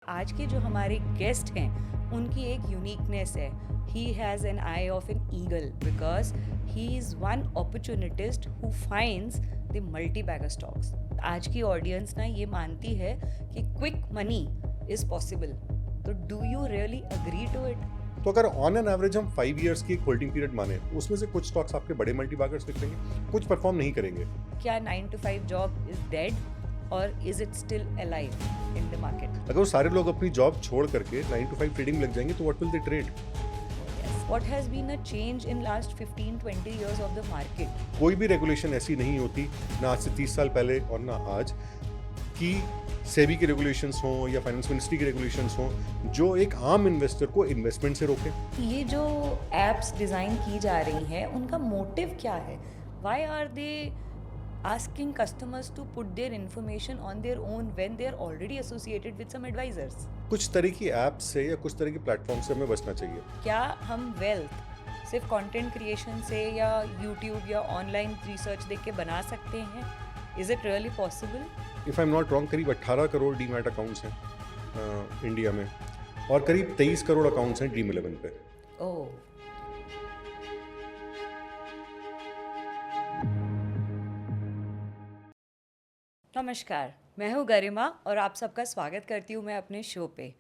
आज के जो हमारे गेस्ट हैं उनकी एक यूनिकनेस है. He has an eye of an eagle because he is one opportunist who finds the multi bagger stocks. आज की ऑडियंस ना ये मानती है कि क्विक मनी इज़ पॉसिबल. तो do you really agree to it? तो अगर ऑन एन एवरेज हम 5 इयर्स की होल्डिंग पीरियड माने, उसमें से कुछ स्टॉक्स आपके बड़े मल्टीबैगर्स निकलेंगे, कुछ परफॉर्म नहीं करेंगे. क्या 9 to 5 जॉब इज डेड और is it still alive in the market? अगर वो सारे लोग अपनी जॉब छोड़ करके 9 to 5 ट्रेडिंग लग जाएंगे तो what will they trade? What has been a change in last 15-20 years of the market? कोई भी रेगुलेशन ऐसी नहीं होती, ना आज से 30 साल पहले और ना आज, कि सेबी के रेगुलेशंस हों या फाइनेंस मिनिस्ट्री के रेगुलेशंस हों जो एक आम इन्वेस्टर को इन्वेस्टमेंट से रोकें. ये जो एप्स डिज़ाइन की जा रही हैं उनका मोटिव क्या है? Why are they asking customers to put their information on their own when they are already associated with some advisors? कुछ तरह की ऐप से या कुछ तरह की प्लेटफॉर्म से हमें बचना चाहिए. क्या हम वेल्थ सिर्फ कंटेंट क्रिएशन से या यूट्यूब या ऑनलाइन रिसर्च देख के बना सकते हैं? Is it really possible? If I am not wrong, करीब 18 करोड़ डीमैट अकाउंट्स हैं इंडिया में और करीब 23 करोड़ अकाउंट्स हैं ड्रीम 11 पे. ओह, नमस्कार, मैं हूँ गरिमा और आप सबका स्वागत करती हूँ मैं अपने शो पे.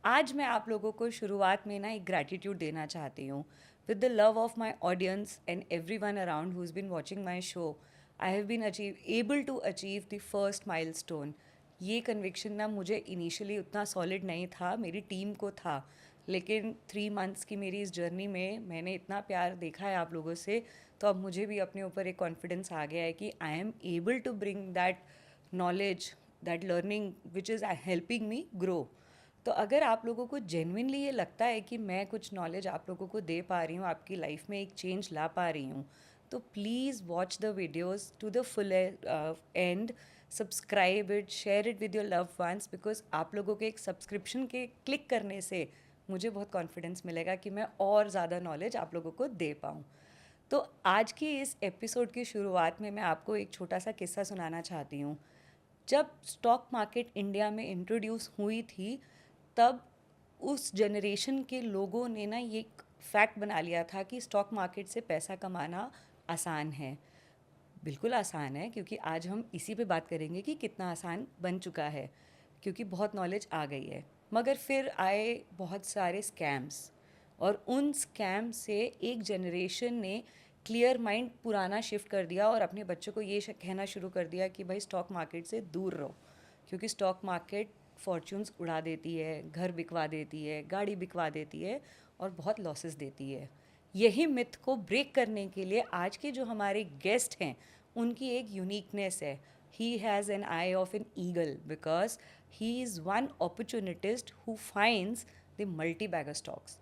आज मैं आप लोगों को शुरुआत में ना एक ग्रैटिट्यूड देना चाहती हूँ. With the love of my audience and every one around who is been watching my show, I have been able to achieve the first milestone. ये कन्विक्शन ना मुझे इनिशियली उतना सॉलिड नहीं था, मेरी टीम को था, लेकिन 3 मंथ्स की मेरी इस जर्नी में मैंने इतना प्यार देखा है आप लोगों से, तो अब मुझे भी अपने ऊपर एक कॉन्फिडेंस आ गया है कि I am able to bring that knowledge, that learning which is helping me grow. तो अगर आप लोगों को जेन्युइनली ये लगता है कि मैं कुछ नॉलेज आप लोगों को दे पा रही हूँ, आपकी लाइफ में एक चेंज ला पा रही हूँ, तो please watch the videos to the full end, subscribe it, share it with your love ones, because आप लोगों के एक सब्सक्रिप्शन के क्लिक करने से मुझे बहुत कॉन्फिडेंस मिलेगा कि मैं और ज़्यादा नॉलेज आप लोगों को दे पाऊँ. तो आज की इस एपिसोड की शुरुआत में मैं आपको एक छोटा सा किस्सा सुनाना चाहती हूँ. जब स्टॉक मार्केट इंडिया में इंट्रोड्यूस हुई थी, तब उस जनरेशन के लोगों ने ना ये फैक्ट बना लिया था कि स्टॉक मार्केट से पैसा कमाना आसान है. बिल्कुल आसान है, क्योंकि आज हम इसी पे बात करेंगे कि कितना आसान बन चुका है, क्योंकि बहुत नॉलेज आ गई है. मगर फिर आए बहुत सारे स्कैम्स, और उन स्कैम से एक जनरेशन ने क्लियर माइंड पुराना शिफ्ट कर दिया और अपने बच्चों को ये कहना शुरू कर दिया कि भाई स्टॉक मार्केट से दूर रहो, क्योंकि स्टॉक मार्केट फॉर्च्यून्स उड़ा देती है, घर बिकवा देती है, गाड़ी बिकवा देती है और बहुत लॉसेस देती है. यही मिथ को ब्रेक करने के लिए आज के जो हमारे गेस्ट हैं उनकी एक यूनिकनेस है. He has an eye of an eagle because he is one opportunist who finds the multi bagger stocks,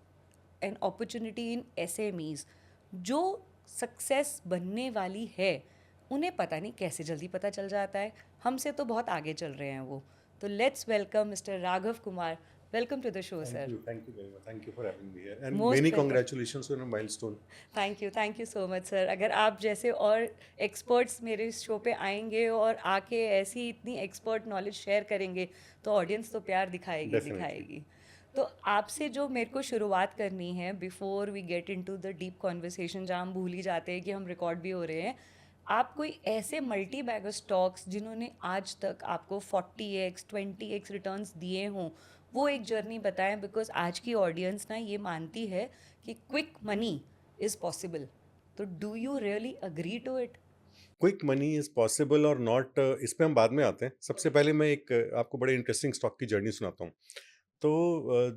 an opportunity in SMEs. जो सक्सेस बनने वाली है उन्हें पता नहीं कैसे जल्दी पता चल जाता है, हमसे तो बहुत आगे चल रहे हैं वो. तो let's welcome mister Raghav Kumar. Welcome to the show sir. Thank you very much. Thank you for having me here. And Most many welcome. congratulations on a milestone. Thank you so much sir. अगर आप जैसे और experts मेरे इस show पे आएंगे और आके ऐसी इतनी एक्सपर्ट नॉलेज शेयर करेंगे तो ऑडियंस तो प्यार दिखाएगी Definitely. दिखाएगी. तो आपसे जो मेरे को शुरुआत करनी है, before we get into the deep conversation जहाँ हम भूल ही जाते हैं कि हम रिकॉर्ड भी हो रहे हैं, आप कोई ऐसे मल्टी बैगर स्टॉक्स जिन्होंने आज तक आपको 40x 20x रिटर्न्स दिए हों, वो एक जर्नी बताएं, बिकॉज आज की ऑडियंस ना ये मानती है कि क्विक मनी इज़ पॉसिबल. तो do you really agree to it? Quick money is possible और नॉट, इस पे हम बाद में आते हैं. सबसे पहले मैं एक आपको बड़े इंटरेस्टिंग स्टॉक की जर्नी सुनाता हूँ. तो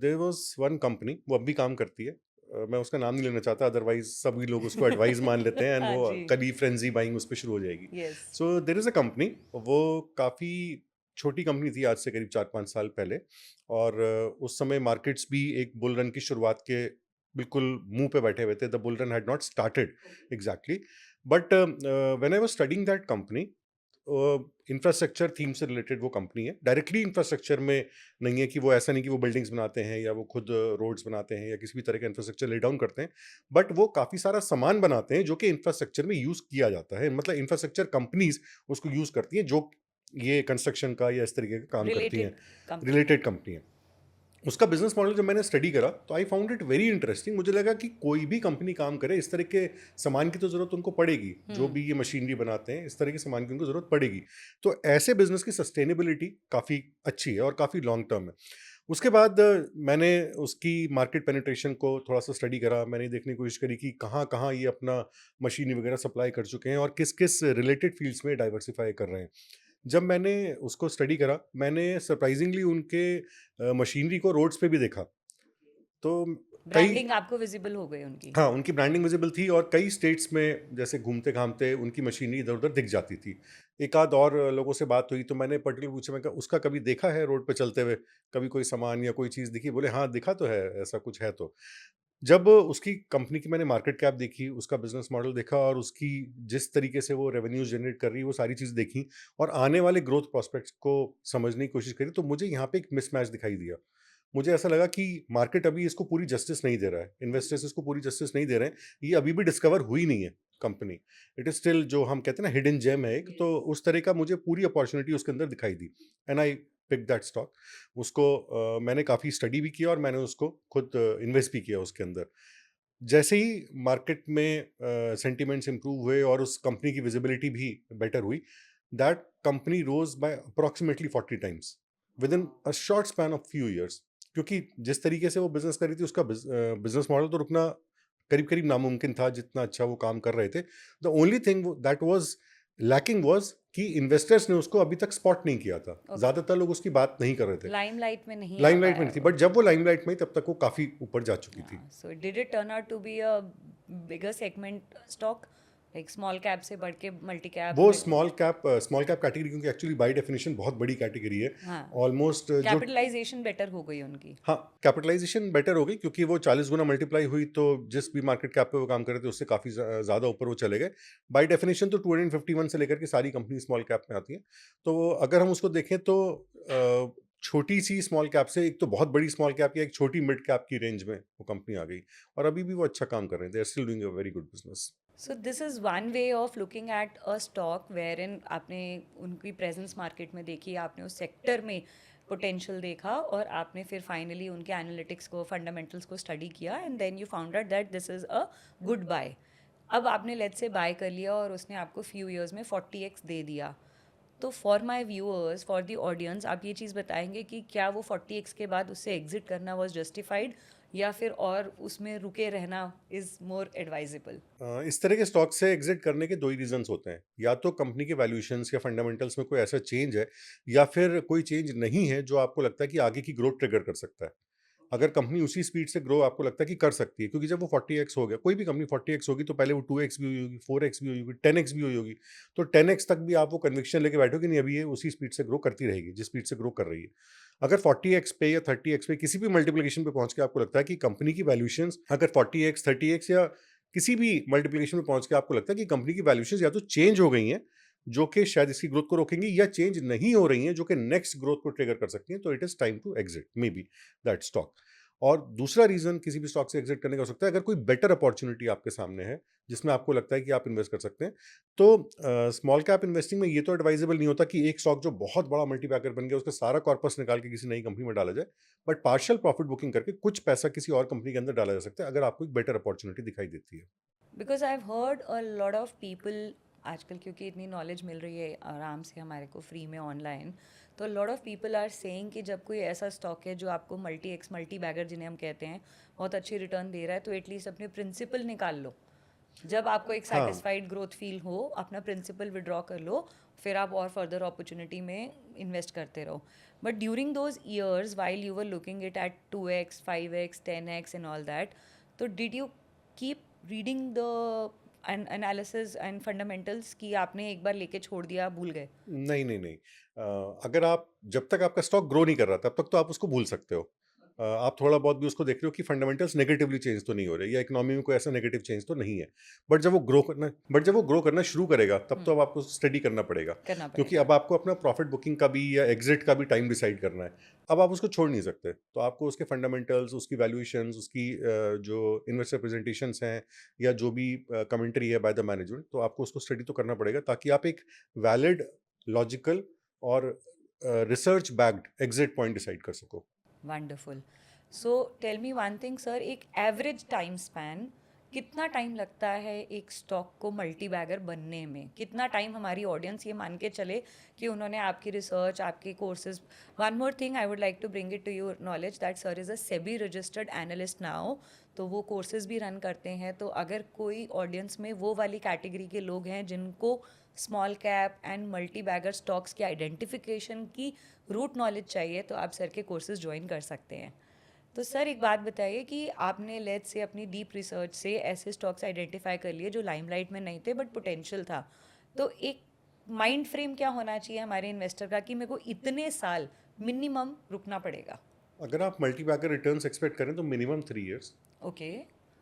देयर वाज वन कंपनी, वो अब भी काम करती है. मैं उसका नाम नहीं लेना चाहता, अदरवाइज सभी लोग उसको एडवाइस मान लेते हैं एंड हाँ वो जी. कभी फ्रेंजी बाइंग उस पर शुरू हो जाएगी. Yes. So there is a company, वो काफ़ी छोटी कंपनी थी आज से करीब 4-5 साल पहले. और उस समय मार्केट्स भी एक बुल रन की शुरुआत के बिल्कुल मुंह पे बैठे हुए थे. The bull run had not started exactly. But when I was studying that company, infrastructure theme से रिलेटेड वो कंपनी है. डायरेक्टली इंफ्रास्ट्रक्चर में नहीं है, कि वो ऐसा नहीं कि वो बिल्डिंग्स बनाते हैं या वो खुद रोड्स बनाते हैं या किसी भी तरह का इंफ्रास्ट्रक्चर ले डाउन करते हैं, बट वो काफ़ी सारा सामान बनाते हैं जो कि इंफ्रास्ट्रक्चर में यूज़ किया जाता है. मतलब इंफ्रास्ट्रक्चर कंपनीज उसको यूज़ करती हैं जो ये कंस्ट्रक्शन का या इस तरीके का काम करती हैं. Related company. रिलेटेड कंपनी है. उसका बिजनेस मॉडल जब मैंने स्टडी करा तो I found it very interesting. मुझे लगा कि कोई भी कंपनी काम करे, इस तरह के सामान की तो ज़रूरत उनको पड़ेगी, जो हुँ। भी ये मशीनरी बनाते हैं इस तरह के सामान की उनको ज़रूरत पड़ेगी। तो ऐसे बिजनेस की सस्टेनेबिलिटी काफ़ी अच्छी है और काफ़ी लॉन्ग टर्म है। उसके बाद मैंने उसकी मार्केट पेनिट्रेशन को थोड़ा सा स्टडी करा। मैंने देखने की कोशिश करी कि कहाँ कहाँ ये अपना मशीनरी वगैरह सप्लाई कर चुके हैं और किस किस रिलेटेड फील्ड्स में डाइवर्सिफाई कर रहे हैं। जब मैंने उसको स्टडी करा, मैंने सरप्राइजिंगली उनके मशीनरी को रोड्स पे भी देखा। तो कई ब्रांडिंग आपको विज़िबल हो गई उनकी। हाँ, उनकी ब्रांडिंग विज़िबल थी और कई स्टेट्स में जैसे घूमते-घामते उनकी मशीनरी इधर-उधर दिख जाती थी। एक आध और लोगों से बात हुई तो मैंने पर्टिकुलर पूछा, मैं कहा उसका कभी देखा है रोड पे चलते हुए? कभी कोई सामान या कोई चीज़ दिखी? बोले हाँ, दिखा तो है, ऐसा कुछ है तो। जब उसकी कंपनी की मैंने मार्केट कैप देखी, उसका बिज़नेस मॉडल देखा और उसकी जिस तरीके से वो रेवेन्यूज़ जनरेट कर रही है, वो सारी चीज़ देखी और आने वाले ग्रोथ प्रॉस्पेक्ट्स को समझने की कोशिश करी, तो मुझे यहाँ पे एक मिसमैच दिखाई दिया। मुझे ऐसा लगा कि मार्केट अभी इसको पूरी जस्टिस नहीं दे रहा है, इन्वेस्टर्स इसको पूरी जस्टिस नहीं दे रहे हैं, ये अभी भी डिस्कवर हुई नहीं है कंपनी। इट इज़ स्टिल, जो हम कहते हैं ना, हिडन जेम है एक, तो उस तरह का मुझे पूरी अपॉर्च्युनिटी उसके अंदर दिखाई दी and I pick that stock. उसको मैंने काफ़ी स्टडी भी किया और मैंने उसको खुद इन्वेस्ट भी किया उसके अंदर। जैसे ही मार्केट में सेंटिमेंट्स इंप्रूव हुए और उस कंपनी की विजिबिलिटी भी बेटर हुई, that company rose by approximately 40 times within a short span of few years. क्योंकि जिस तरीके से वो बिजनेस कर रही थी, उसका बिजनेस मॉडल तो रुकना करीब करीब नामुमकिन था, जितना अच्छा वो काम कर रहे थे। The only thing that was lacking was कि इन्वेस्टर्स ने उसको अभी तक स्पॉट नहीं किया था, ओके। ज्यादातर लोग उसकी बात नहीं कर रहे थे। लाइमलाइट में नहीं आ लाइमलाइट में पाया नहीं थी, वो। बट जब वो लाइमलाइट में आई, तब तक वो काफी ऊपर जा चुकी थी। Yeah. So did it turn out to be a bigger segment stock? Like small cap से बढ़ के मल्टी कैप वो में। स्मॉल कैप कैटेगरी, क्योंकि एक्चुअली बाय डेफिनेशन बहुत बड़ी कैटेगरी है। हाँ। ऑलमोस्ट जो कैपिटलाइजेशन बेटर हो गई उनकी। हाँ, कैपिटलाइजेशन बेटर हो गई क्योंकि वो 40 गुना मल्टीप्लाई हुई, तो जिस भी मार्केट कैप पे वो काम कर रहे थे उससे काफ़ी ज़्यादा ऊपर वो चले गए। बाय डेफिनेशन तो 251 से लेकर के सारी कंपनी स्मॉल कैप में आती हैं। तो अगर हम उसको देखें तो छोटी सी स्मॉल कैप से एक तो बहुत बड़ी स्मॉल कैप या एक छोटी मिड कैप की रेंज में वो कंपनी आ गई और अभी भी वो अच्छा काम कर रहे हैं। They are still doing a very good business. So this is one way of looking at a stock wherein आपने उनकी प्रेजेंस मार्केट में देखी, आपने उस सेक्टर में पोटेंशियल देखा और आपने फिर फाइनली उनके एनालिटिक्स को, फंडामेंटल्स को स्टडी किया and then you found out that this is a good buy. अब आपने लेट्स से बाय कर लिया और उसने आपको फ्यू इयर्स में 40x दे दिया। तो for my viewers, for the audience, आप ये चीज़ बताएंगे कि क्या वो 40x के बाद उससे एग्जिट करना वॉज जस्टिफाइड या फिर और उसमें रुके रहना इज़ मोर एडवाइजेबल? इस तरह के स्टॉक से एग्जिट करने के दो ही रीजंस होते हैं। या तो कंपनी के वैल्यूएशंस या फंडामेंटल्स में कोई ऐसा चेंज है, या फिर कोई चेंज नहीं है जो आपको लगता है कि आगे की ग्रोथ ट्रिगर कर सकता है। अगर कंपनी उसी स्पीड से ग्रो आपको लगता है कि कर सकती है, क्योंकि जब वो 40x हो गया, कोई भी कंपनी 40x होगी तो पहले वो 2x भी हुई होगी, 4x भी हुई होगी, 10x भी हुई होगी। तो 10x तक भी आप वो कन्विक्शन लेके बैठो कि नहीं, अभी ये उसी स्पीड से ग्रो करती रहेगी जिस स्पीड से ग्रो कर रही है। अगर 40x पे या 30x पे किसी भी मल्टीप्लिकेशन पे पहुंच के आपको लगता है कि कंपनी की वैल्यूएशंस अगर 40x 30x या किसी भी मल्टीप्लिकेशन में पहुंच के आपको लगता है कि कंपनी की वैल्यूएशंस या तो चेंज हो गई हैं, जो कि शायद इसकी ग्रोथ को रोकेंगी, या चेंज नहीं हो रही हैं जो कि नेक्स्ट ग्रोथ को ट्रिगर कर सकती हैं, तो it is time to exit maybe that stock. और दूसरा रीजन किसी भी स्टॉक से एग्जिट करने का हो सकता है, अगर कोई बेटर अपॉर्चुनिटी आपके सामने है जिसमें आपको लगता है कि आप इन्वेस्ट कर सकते हैं। तो स्मॉल कैप इन्वेस्टिंग में ये तो एडवाइजेबल नहीं होता कि एक स्टॉक जो बहुत बड़ा मल्टीबैगर बन गया उसका सारा कॉर्पस निकाल के किसी नई कंपनी में डाला जाए, बट पार्शियल प्रॉफिट बुकिंग करके कुछ पैसा किसी और कंपनी के अंदर डाला जा सकता है अगर आपको एक बेटर अपॉर्चुनिटी दिखाई देती है। Because I have heard a lot of people आजकल, क्योंकि इतनी नॉलेज मिल रही है आराम से हमारे को फ्री में ऑनलाइन, तो lot of people are saying कि जब कोई ऐसा स्टॉक है जो आपको मल्टी बैगर जिन्हें हम कहते हैं बहुत अच्छी रिटर्न दे रहा है, तो एटलीस्ट अपने प्रिंसिपल निकाल लो। जब आपको एक हाँ, सेटिस्फाइड ग्रोथ फील हो, अपना प्रिंसिपल विड्रॉ कर लो, फिर आप और फर्दर अपॉर्चुनिटी में इन्वेस्ट करते रहो। But during those years while you were looking it at 2x 5x 10x and all that, तो did you keep reading the analysis and fundamentals कि आपने एक बार लेके छोड़ दिया, भूल गए? नहीं, नहीं, नहीं। अगर आप, जब तक आपका स्टॉक ग्रो नहीं कर रहा, तब तक तो आप उसको भूल सकते हो। आप थोड़ा बहुत भी उसको देख रहे हो कि फंडामेंटल्स नेगेटिवली चेंज तो नहीं हो रहे, या इकोनॉमी में कोई ऐसा नेगेटिव चेंज तो नहीं है। बट जब वो ग्रो करना शुरू करेगा, तब तो अब आपको स्टडी करना पड़ेगा। करना क्योंकि पड़ेगा। अब आपको अपना प्रॉफिट बुकिंग का भी या एग्जिट का भी टाइम डिसाइड करना है। अब आप उसको छोड़ नहीं सकते। तो आपको उसके फंडामेंटल्स, उसकी वैल्यूएशंस, उसकी जो इन्वेस्टर प्रेजेंटेशंस हैं, या जो भी कमेंट्री है बाय द मैनेजमेंट, तो आपको उसको स्टडी तो करना पड़ेगा ताकि आप एक वैलिड, लॉजिकल और research backed exit point decide कर सको। Wonderful. So tell me one thing sir, एक एवरेज टाइम स्पैन कितना टाइम लगता है एक स्टॉक को मल्टी बैगर बनने में? कितना टाइम हमारी ऑडियंस ये मान के चले कि उन्होंने आपकी रिसर्च, आपके courses. One more thing I would like to bring it to your knowledge that sir is a SEBI registered analyst now, तो वो कोर्सेज भी रन करते हैं। तो अगर कोई ऑडियंस में वो वाली कैटेगरी के लोग हैं जिनको small cap and multi bagger stocks की आइडेंटिफिकेशन की रूट नॉलेज चाहिए, तो आप सर के कोर्सेज ज्वाइन कर सकते हैं। तो सर एक बात बताइए कि आपने लेट्स से अपनी डीप रिसर्च से ऐसे स्टॉक्स आइडेंटिफाई कर लिए जो लाइमलाइट में नहीं थे बट पोटेंशियल था, तो एक माइंड फ्रेम क्या होना चाहिए हमारे इन्वेस्टर का कि मेरे को इतने साल मिनिमम रुकना पड़ेगा? अगर आप मल्टी बैगर रिटर्न्स एक्सपेक्ट करें तो minimum 3 years. Okay.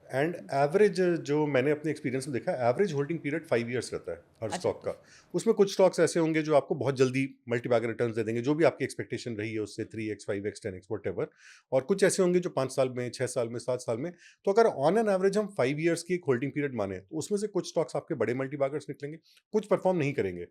And average जो मैंने अपने एक्सपीरियंस में देखा, एवरेज होल्डिंग पीरियड 5 इयर्स रहता है हर अच्छा। स्टॉक का। उसमें कुछ स्टॉक्स ऐसे होंगे जो आपको बहुत जल्दी मल्टी बैगर रिटर्न्स दे देंगे, जो भी आपकी एक्सपेक्टेशन रही है उससे 3x 5x 10x what ever. और कुछ ऐसे होंगे जो 5 साल में, 6 साल में, 7 साल में। तो अगर ऑन एन एवरेज हम 5 इयर्स की एक होल्डिंग पीरियड माने तो उसमें से कुछ स्टॉक्स आपके बड़े मल्टी बैगर्स निकलेंगे, कुछ परफॉर्म नहीं करेंगे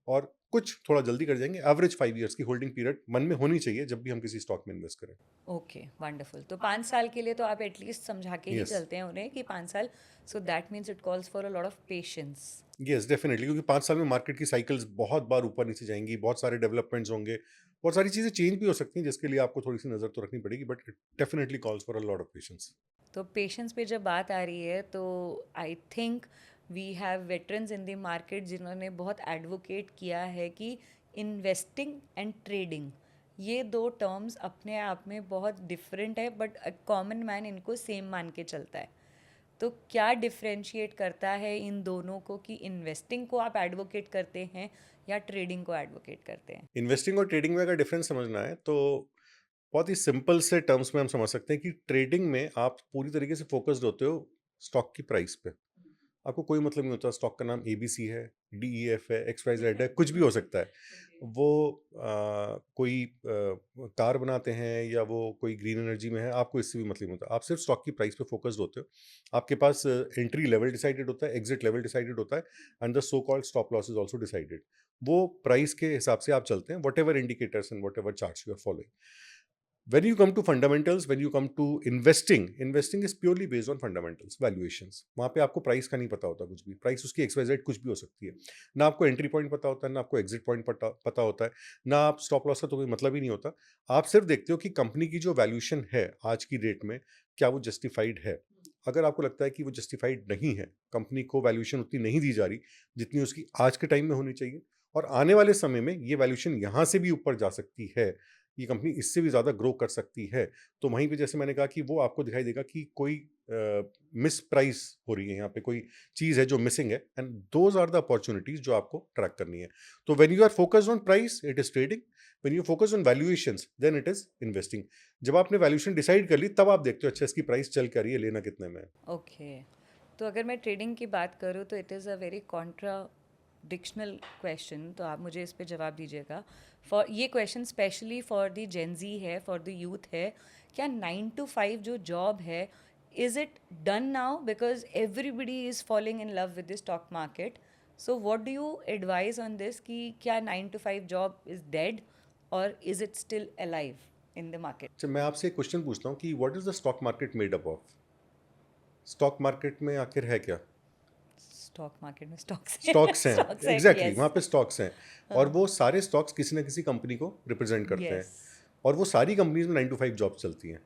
और कुछ थोड़ा जल्दी कर जाएंगे। एवरेज 5 इयर्स की होल्डिंग पीरियड मन में होनी चाहिए जब भी हम किसी स्टॉक में इन्वेस्ट करें। Okay wonderful. तो 5 साल के लिए तो आप एटलीस्ट समझा के ही यस, चलते हैं उन्हें कि 5 साल। So that means it calls for a lot of patience. Yes definitely, क्योंकि 5 साल में मार्केट की साइकिल्स बहुत बार ऊपर नीचे जाएंगी, बहुत सारे डेवलपमेंट्स होंगे, बहुत सारी चीज़ें चेंज भी हो सकती हैं जिसके लिए आपको थोड़ी सी नज़र तो रखनी पड़ेगी, but it definitely calls for a lot of patience. तो पेशेंस पे जब बात आ रही है तो I think we have veterans in the market जिन्होंने बहुत एडवोकेट किया है कि इन्वेस्टिंग एंड ट्रेडिंग, ये दो टर्म्स अपने आप में बहुत डिफरेंट है बट कॉमन मैन इनको सेम मान के चलता है। तो क्या डिफरेंशिएट करता है इन दोनों को कि इन्वेस्टिंग को आप एडवोकेट करते हैं या ट्रेडिंग को एडवोकेट करते हैं? इन्वेस्टिंग और ट्रेडिंग में अगर डिफरेंस समझना है तो बहुत ही सिंपल से टर्म्स में हम समझ सकते हैं कि ट्रेडिंग में आप पूरी तरीके से फोकस्ड होते हो स्टॉक की प्राइस पे। आपको कोई मतलब नहीं होता स्टॉक का नाम एबीसी है, डीईएफ है, एक्स वाई जेड है, कुछ भी हो सकता है। वो कोई कार बनाते हैं या वो कोई ग्रीन एनर्जी में है, आपको इससे भी मतलब नहीं होता। आप सिर्फ स्टॉक की प्राइस पे फोकस्ड होते हो। आपके पास एंट्री लेवल डिसाइडेड होता है, एग्जिट लेवल डिसाइडेड होता है, and the so called stop loss is also decided. वो प्राइस के हिसाब से आप चलते हैं, whatever indicators and whatever charts you are following. When you come to fundamentals, when you come to investing is purely based on fundamentals, valuations। वहाँ पे आपको प्राइस का नहीं पता होता कुछ भी, प्राइस उसकी XYZ कुछ भी हो सकती है। ना आपको एंट्री पॉइंट पता होता है, ना आपको एग्जिट पॉइंट पता होता है, ना आप स्टॉप लॉस का तो कोई मतलब ही नहीं होता। आप सिर्फ देखते हो कि कंपनी की जो वैल्यूएशन है आज की डेट में, क्या वो जस्टिफाइड है। अगर आपको लगता है कि वो जस्टिफाइड नहीं है, कंपनी को वैल्यूएशन उतनी नहीं दी जा रही जितनी उसकी आज के टाइम में होनी चाहिए, और आने वाले समय में ये वैल्यूएशन यहाँ से भी ऊपर जा सकती है, ये कंपनी इससे भी ज़्यादा ग्रो कर सकती है, तो वहीं पे जैसे मैंने कहा कि वो आपको दिखाई देगा कि कोई मिस प्राइस हो रही है, यहाँ पे कोई चीज़ है जो मिसिंग है, and those are the opportunities जो आपको ट्रैक करनी है। तो when you are focused on price it is trading, when you focus on valuations then it is investing. जब आपने वैल्यूएशन डिसाइड कर ली तब आप देखते हो अच्छा इसकी प्राइस चल क्या रही है, लेना कितने में है। ओके। तो अगर मैं ट्रेडिंग की बात करूँ तो it is a very contradictional question, तो आप मुझे इस पे जवाब दीजिएगा। फॉर ये question specially for the Gen Z है, फॉर द यूथ है। क्या 9 to 5 जो जॉब है, is it done now because everybody is following in love with the stock market? So what do you advise on this कि क्या 9 to 5 job is dead और is it still alive in the market? अच्छा, मैं आपसे एक question पूछता हूँ कि what is the stock market made up of. Stock market में आखिर है क्या? स्टॉक मार्केट में स्टॉक्स हैं। स्टॉक्स हैं, स्टॉक्स हैं, एग्जैक्टली यस। वहाँ पे स्टॉक्स हैं, और वो सारे स्टॉक्स किसी ना किसी कंपनी को रिप्रेजेंट करते हैं, यस। और वो सारी कंपनीज में 9 to 5 जॉब चलती हैं।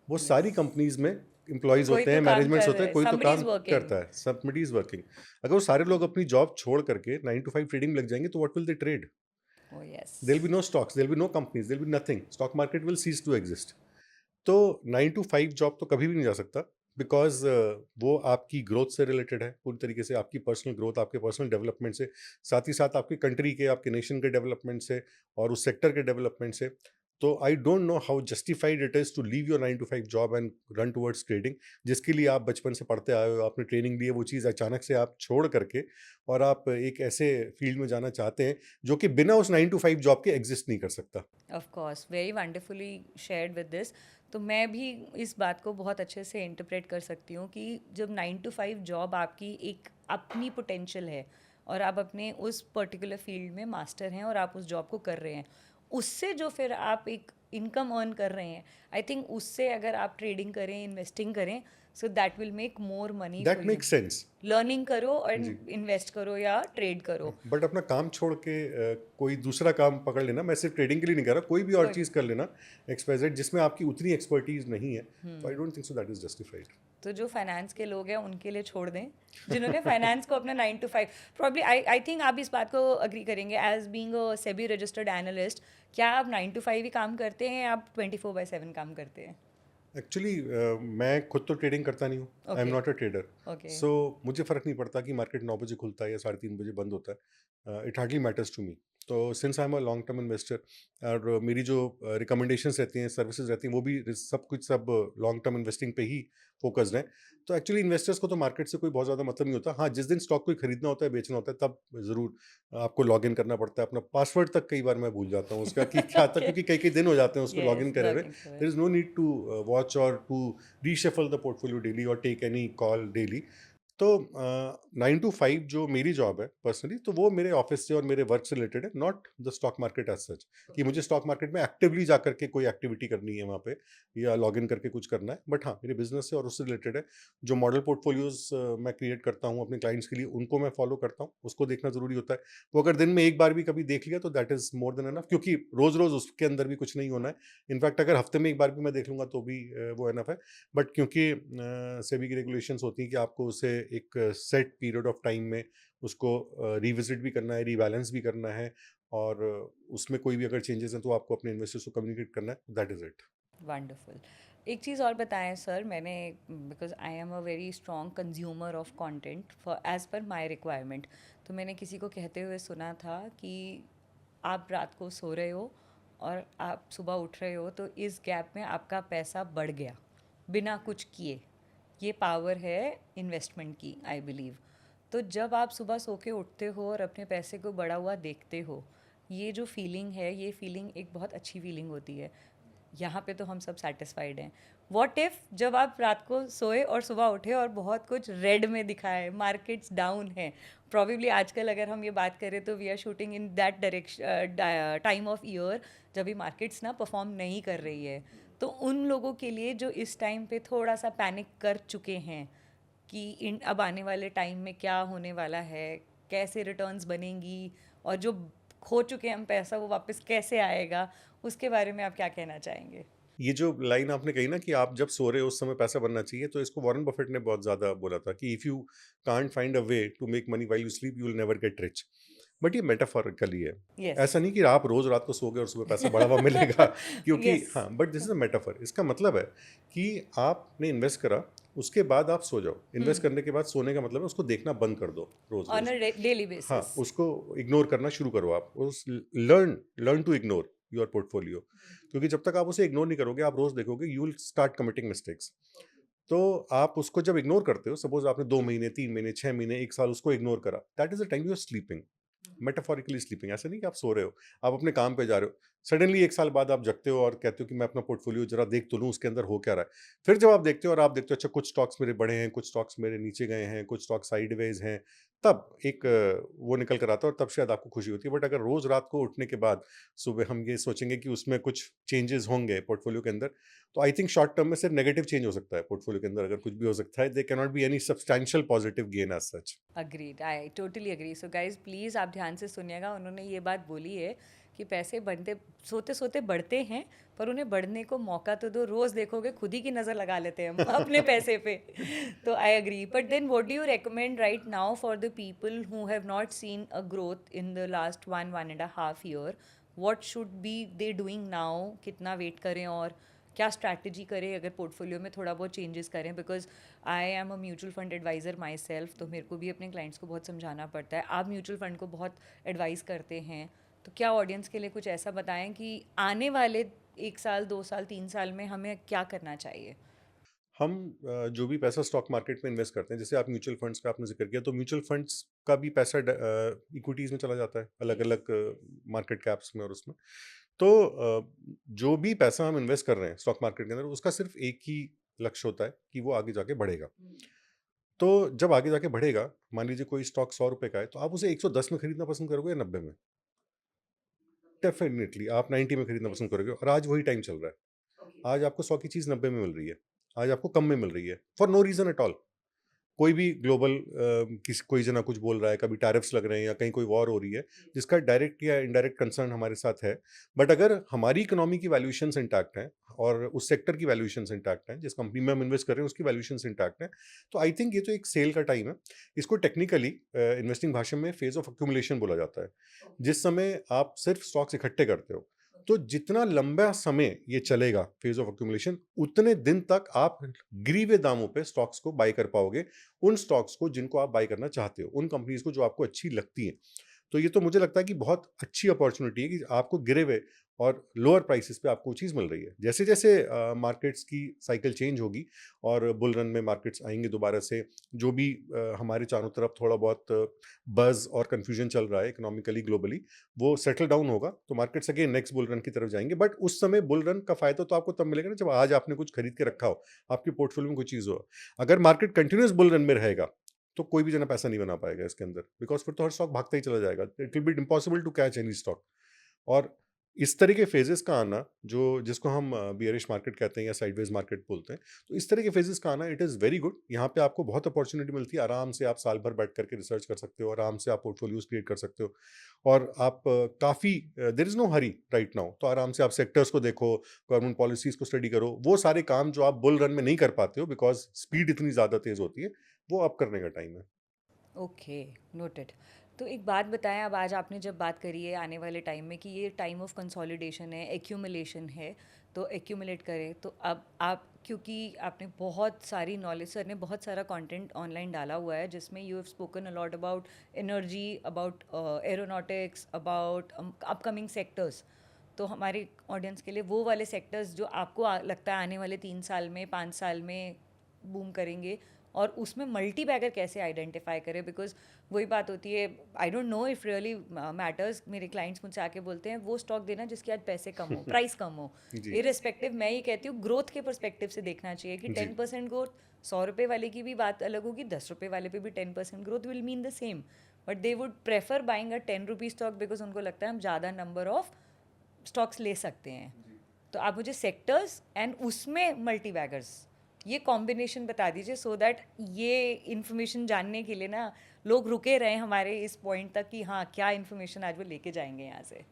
वो सारी यस। कंपनीज में एम्प्लॉयज कोई होते तो हैं, काम मैनेजमेंट्स कर होते रहा हैं, है, कोई तो somebody काम is working। करता है, सबमिटी इज वर्किंग। अगर वो सारे लोग अपनी जॉब छोड़ करके 9 to 5 ट्रेडिंग लग जाएंगे तो what will they trade? Oh yes. There will be no stocks, there will be no companies, there will be nothing, stock market will cease to exist. तो 9 to 5 जॉब तो कभी भी नहीं जा सकता, बिकॉज वो आपकी ग्रोथ से रिलेटेड है पूरी तरीके से, आपकी पर्सनल ग्रोथ, आपके पर्सनल डेवलपमेंट से, साथ ही साथ आपकी कंट्री के, आपके नेशन के डेवलपमेंट से, और उस सेक्टर के डेवलपमेंट से। तो I don't know how justified it is to leave your 9 to 5 job and run towards trading, जिसके लिए आप बचपन से पढ़ते आए हो, आपने ट्रेनिंग ली है, वो चीज़ अचानक से आप छोड़ करके और आप एक ऐसे फील्ड में जाना चाहते हैं जो कि बिना उस 9 to 5 जॉब के एग्जिस्ट नहीं कर सकता। Of course very wonderfully shared with this. तो मैं भी इस बात को बहुत अच्छे से इंटरप्रेट कर सकती हूँ कि जब 9 to 5 जॉब आपकी एक अपनी पोटेंशियल है और आप अपने उस पर्टिकुलर फील्ड में मास्टर हैं और आप उस जॉब को कर रहे हैं, उससे जो फिर आप एक इनकम अर्न कर रहे हैं, आई थिंक उससे अगर आप ट्रेडिंग करें, इन्वेस्टिंग करें, so that will make more money for that you. Makes sense. Learning करो और जी। इन्वेस्ट करो या ट्रेड करो। बट अपना काम छोड़ के कोई दूसरा काम पकड़ लेना, मैं सिर्फ ट्रेडिंग के लिए नहीं कह रहा, कोई भी और कोई चीज़ कर लेना एक्सपाइजेड जिसमें आपकी उतनी एक्सपर्टीज नहीं है, तो I hmm. Don't think so that is justified. तो जो फाइनेंस के लोग हैं उनके लिए छोड़ दें, जिन्होंने फाइनेंस को अपना 9 to 5, probably I I think आप इस बात को अग्री करेंगे as being a SEBI registered analyst, क्या आप 9 to 5 ही काम करते हैं या आप 24/7 काम करते हैं? एक्चुअली मैं खुद तो ट्रेडिंग करता नहीं हूँ, I am okay. Not a trader. Okay. So मुझे फ़र्क नहीं पड़ता कि मार्केट 9 बजे खुलता है या 3:30 बजे बंद होता है, it hardly matters to me. तो since I am a long term investor, और मेरी जो रिकमेंडेशंस रहती हैं, सर्विसेज रहती हैं, वो भी सब कुछ सब लॉन्ग टर्म इन्वेस्टिंग पे ही फोकस्ड हैं। तो एक्चुअली इन्वेस्टर्स को तो मार्केट से कोई बहुत ज़्यादा मतलब नहीं होता। हाँ, जिस दिन स्टॉक कोई खरीदना होता है, बेचना होता है, तब ज़रूर आपको लॉग इन करना पड़ता है। अपना पासवर्ड तक कई बार मैं भूल जाता हूँ उसका कि क्या था, ओके। क्योंकि कई कई दिन हो जाते हैं उसको लॉग यस, इन करे हुए। Logging There is no need to watch or to reshuffle the portfolio daily or take any call daily. तो 9 to 5 जो मेरी जॉब है पर्सनली, तो वो मेरे ऑफिस से और मेरे वर्क से रिलेटेड है, not the stock market as such, कि मुझे स्टॉक मार्केट में एक्टिवली जा करके कोई एक्टिविटी करनी है वहाँ पे या लॉग इन करके कुछ करना है। बट हाँ, मेरे बिजनेस से और उससे रिलेटेड है। जो मॉडल पोर्टफोलियोज मैं क्रिएट करता हूँ अपने क्लाइंट्स के लिए, उनको मैं फॉलो करता हूँ, उसको देखना जरूरी होता है। वो अगर दिन में एक बार भी कभी देख लिया तो that is more than enough, क्योंकि रोज रोज उसके अंदर भी कुछ नहीं होना है। इनफैक्ट अगर हफ्ते में एक बार भी मैं देख लूंगा तो भी वो एनफ है। बट क्योंकि सेबी की रेगुलेशंस होती हैं कि आपको उसे एक सेट पीरियड ऑफ टाइम में उसको रिविजिट भी करना है, रिबैलेंस भी करना है, और उसमें कोई भी अगर चेंजेस हैं तो आपको अपने इन्वेस्टर्स को कम्युनिकेट करना है, दैट इज इट। वंडरफुल। एक चीज़ और बताएं सर, मैंने, because I am a very strong consumer of content for as per my requirement, तो मैंने किसी को कहते हुए सुना था कि आप रात को सो रहे हो और आप सुबह उठ रहे हो तो इस गैप में आपका पैसा बढ़ गया बिना कुछ किए। ये पावर है इन्वेस्टमेंट की, आई बिलीव। तो जब आप सुबह सो के उठते हो और अपने पैसे को बढ़ा हुआ देखते हो, ये जो फीलिंग है, ये फीलिंग एक बहुत अच्छी फीलिंग होती है। यहाँ पे तो हम सब सेटिस्फाइड हैं। व्हाट इफ़ जब आप रात को सोए और सुबह उठे और बहुत कुछ रेड में दिखा है, मार्केट्स डाउन है, प्रॉबेबली आजकल अगर हम ये बात करें तो we are shooting in that direction, time of year जब भी मार्केट्स ना परफॉर्म नहीं कर रही है, तो उन लोगों के लिए जो इस टाइम पे थोड़ा सा पैनिक कर चुके हैं कि इन अब आने वाले टाइम में क्या होने वाला है, कैसे रिटर्न्स बनेंगी, और जो खो चुके हैं हम पैसा वो वापस कैसे आएगा, उसके बारे में आप क्या कहना चाहेंगे? ये जो लाइन आपने कही ना कि आप जब सो रहे हो उस समय पैसा बनना चाहिए, तो इसको वॉरेन बफेट ने बहुत ज्यादा बोला था कि if you can't find a way to make money while you sleep you will never get rich. But ये मेटाफोरिकली है। यस। ऐसा नहीं कि आप रोज रात को सोओगे और सुबह पैसा बढ़ा हुआ मिलेगा क्योंकि यस। हाँ, but this is a metaphor. इसका मतलब है कि आपने इन्वेस्ट करा, उसके बाद आप सो जाओ। इन्वेस्ट करने के बाद सोने का मतलब है उसको देखना बंद कर दो रोज ऑन रोज। अ डेली हाँ, बेसिस। उसको इग्नोर करना शुरू करो। आप उस learn learn to ignore your portfolio, क्योंकि जब तक आप उसे इग्नोर नहीं करोगे, आप रोज देखोगे you will start committing mistakes. तो आप उसको जब इग्नोर करते हो, सपोज आपने 2 महीने, 3 महीने, 6 महीने, एक साल उसको इग्नोर करा, that is the time you are sleeping, metaphorically sleeping. ऐसा नहीं कि आप सो रहे हो, आप अपने काम पे जा रहे हो। सडनली एक साल बाद आप जगते हो और कहते हो कि मैं अपना पोर्टफोलियो जरा देख तो लूँ उसके अंदर हो क्या रहा है। फिर जब आप देखते हो और आप देखते हो अच्छा कुछ स्टॉक्स मेरे बढ़े हैं, कुछ स्टॉक्स मेरे नीचे गए हैं, कुछ स्टॉक साइडवेज हैं, तब एक वो निकल कर आता है और तब शायद आपको खुशी होती है। बट अगर रोज रात को उठने के बाद सुबह हम ये सोचेंगे कि उसमें कुछ चेंजेस होंगे पोर्टफोलियो के अंदर, तो आई थिंक शॉर्ट टर्म में सिर्फ नेगेटिव चेंज हो सकता है पोर्टफोलियो के अंदर। अगर कुछ भी हो सकता है, they can not be any substantial positive gain as such. Agreed, I totally agree. So guys please आप ध्यान से सुनिएगा, उन्होंने ये बात बोली है कि पैसे बनते सोते सोते बढ़ते हैं, पर उन्हें बढ़ने को मौका तो दो। रोज़ देखोगे खुद ही की नज़र लगा लेते हैं हम अपने पैसे पे। तो I agree, but then what do you recommend right now for the people who have not seen a growth in the last 1.5 year? What should be they doing now? कितना वेट करें और क्या स्ट्रैटेजी करें अगर portfolio में थोड़ा बहुत changes करें? Because I am a mutual fund advisor myself, तो मेरे को भी अपने क्लाइंट्स को बहुत समझाना पड़ता है। आप म्यूचुअल फंड को बहुत एडवाइस करते हैं, तो क्या ऑडियंस के लिए कुछ ऐसा बताएं कि आने वाले 1 साल, 2 साल, 3 साल में हमें क्या करना चाहिए? हम जो भी पैसा स्टॉक मार्केट में इन्वेस्ट करते हैं, जैसे आप म्यूचुअल फंड्स का आपने जिक्र किया, तो म्यूचुअल फंड्स का भी पैसा इक्विटीज में चला जाता है, अलग अलग मार्केट कैप्स में और उसमें। तो जो भी पैसा हम इन्वेस्ट कर रहे हैं स्टॉक मार्केट के अंदर, उसका सिर्फ एक ही लक्ष्य होता है कि वो आगे जाके बढ़ेगा। तो जब आगे जाके बढ़ेगा, मान लीजिए कोई स्टॉक 100 रुपए का है, तो आप उसे 110 में खरीदना पसंद करोगे या 90 में? डेफिनेटली आप 90 में खरीदना पसंद करोगे और आज वही टाइम चल रहा है। आज आपको 100 की चीज़ 90 में मिल रही है। आज आपको कम में मिल रही है for no reason at all. कोई भी ग्लोबल कोई जना कुछ बोल रहा है, कभी टैरिफ्स लग रहे हैं या कहीं कोई वॉर हो रही है, जिसका डायरेक्ट या इनडायरेक्ट कंसर्न हमारे साथ है। बट अगर हमारी इकोनॉमी की वैल्यूएशंस इंटैक्ट हैं और उस सेक्टर की वैल्यूएशंस इंटैक्ट हैं, जिस कंपनी में हम इन्वेस्ट कर रहे हैं उसकी वैल्यूएशंस इंटैक्ट हैं, तो आई थिंक ये तो एक सेल का टाइम है। इसको टेक्निकली इन्वेस्टिंग भाषा में फेज ऑफ एक्यूमुलेशन बोला जाता है। जिस समय आप सिर्फ स्टॉक्स इकट्ठे करते हो, तो जितना लंबा समय ये चलेगा फेज ऑफ एक्यूमुलेशन, उतने दिन तक आप गिरे हुए दामों पे स्टॉक्स को बाय कर पाओगे, उन स्टॉक्स को जिनको आप बाय करना चाहते हो, उन कंपनीज को जो आपको अच्छी लगती हैं। तो ये तो मुझे लगता है कि बहुत अच्छी अपॉर्चुनिटी है कि आपको गिरे हुए और लोअर प्राइसेस पे आपको चीज़ मिल रही है। जैसे जैसे मार्केट्स की साइकिल चेंज होगी और बुल रन में मार्केट्स आएंगे दोबारा से, जो भी हमारे चारों तरफ थोड़ा बहुत बज़ और कन्फ्यूजन चल रहा है इकोनॉमिकली ग्लोबली, वो सेटल डाउन होगा तो markets again next bull run की तरफ जाएंगे। बट उस समय बुल रन का फायदा तो आपको तब मिलेगा ना जब आज आपने कुछ खरीद के रखा हो, आपकी पोर्टफोलियो में कोई चीज़ हो। अगर मार्केट कंटिन्यूस बुल रन में रहेगा तो कोई भी जना पैसा नहीं बना पाएगा इसके अंदर, बिकॉज फिर तो हर स्टॉक भागता ही चला जाएगा। It will be impossible to catch any stock. और इस तरह के फेजेस का आना, जो जिसको हम बियरिश मार्केट कहते हैं या साइडवेज मार्केट बोलते हैं, तो इस तरह के फेजेस का आना इट इज़ वेरी गुड। यहाँ पे आपको बहुत अपॉर्चुनिटी मिलती है, आराम से आप साल भर बैठ करके रिसर्च कर सकते हो, आराम से आप पोर्टफोलियोज क्रिएट कर सकते हो। और आप काफ़ी देर is no hurry right now, तो आराम से आप सेक्टर्स को देखो, गवर्नमेंट पॉलिसीज़ को स्टडी करो। वो सारे काम जो आप बुल रन में नहीं कर पाते हो बिकॉज स्पीड इतनी ज़्यादा तेज़ होती है, वो अब करने का टाइम है। Okay, noted. तो एक बात बताएं, अब आज आपने जब बात करी है आने वाले टाइम में कि ये टाइम ऑफ कंसोलिडेशन है, एक्यूमुलेशन है, तो एक्यूमुलेट करें, तो अब आप, क्योंकि आपने बहुत सारी नॉलेज, सर ने बहुत सारा कंटेंट ऑनलाइन डाला हुआ है जिसमें you have spoken a lot about energy, about aeronautics, about upcoming sectors. तो हमारे ऑडियंस के लिए वो वाले सेक्टर्स जो आपको लगता है आने वाले 3 साल में, 5 साल में बूम करेंगे, और उसमें मल्टी बैगर कैसे आइडेंटिफाई करें, बिकॉज वही बात होती है, आई don't know if really matters. मेरे क्लाइंट्स मुझसे आके बोलते हैं वो स्टॉक देना जिसके आज पैसे कम हो, प्राइस कम हो। जी। इरिस्पेक्टिव, मैं ये कहती हूँ ग्रोथ के परस्पेक्टिव से देखना चाहिए कि जी। 10% ग्रोथ, 100 रुपये वाले की भी बात अलग होगी, 10 रुपये वाले पे भी 10% growth will mean the same, but they would prefer buying a 10 rupee stock because उनको लगता है हम ज़्यादा नंबर ऑफ स्टॉक्स ले सकते हैं। तो आप मुझे सेक्टर्स एंड उसमें मल्टी बैगर्स, ये कॉम्बिनेशन बता दीजिए, सो दैट ये इन्फॉर्मेशन जानने के लिए ना लोग रुके रहे हमारे इस पॉइंट तक कि हाँ क्या इन्फॉर्मेशन आज वो लेके जाएंगे यहाँ से।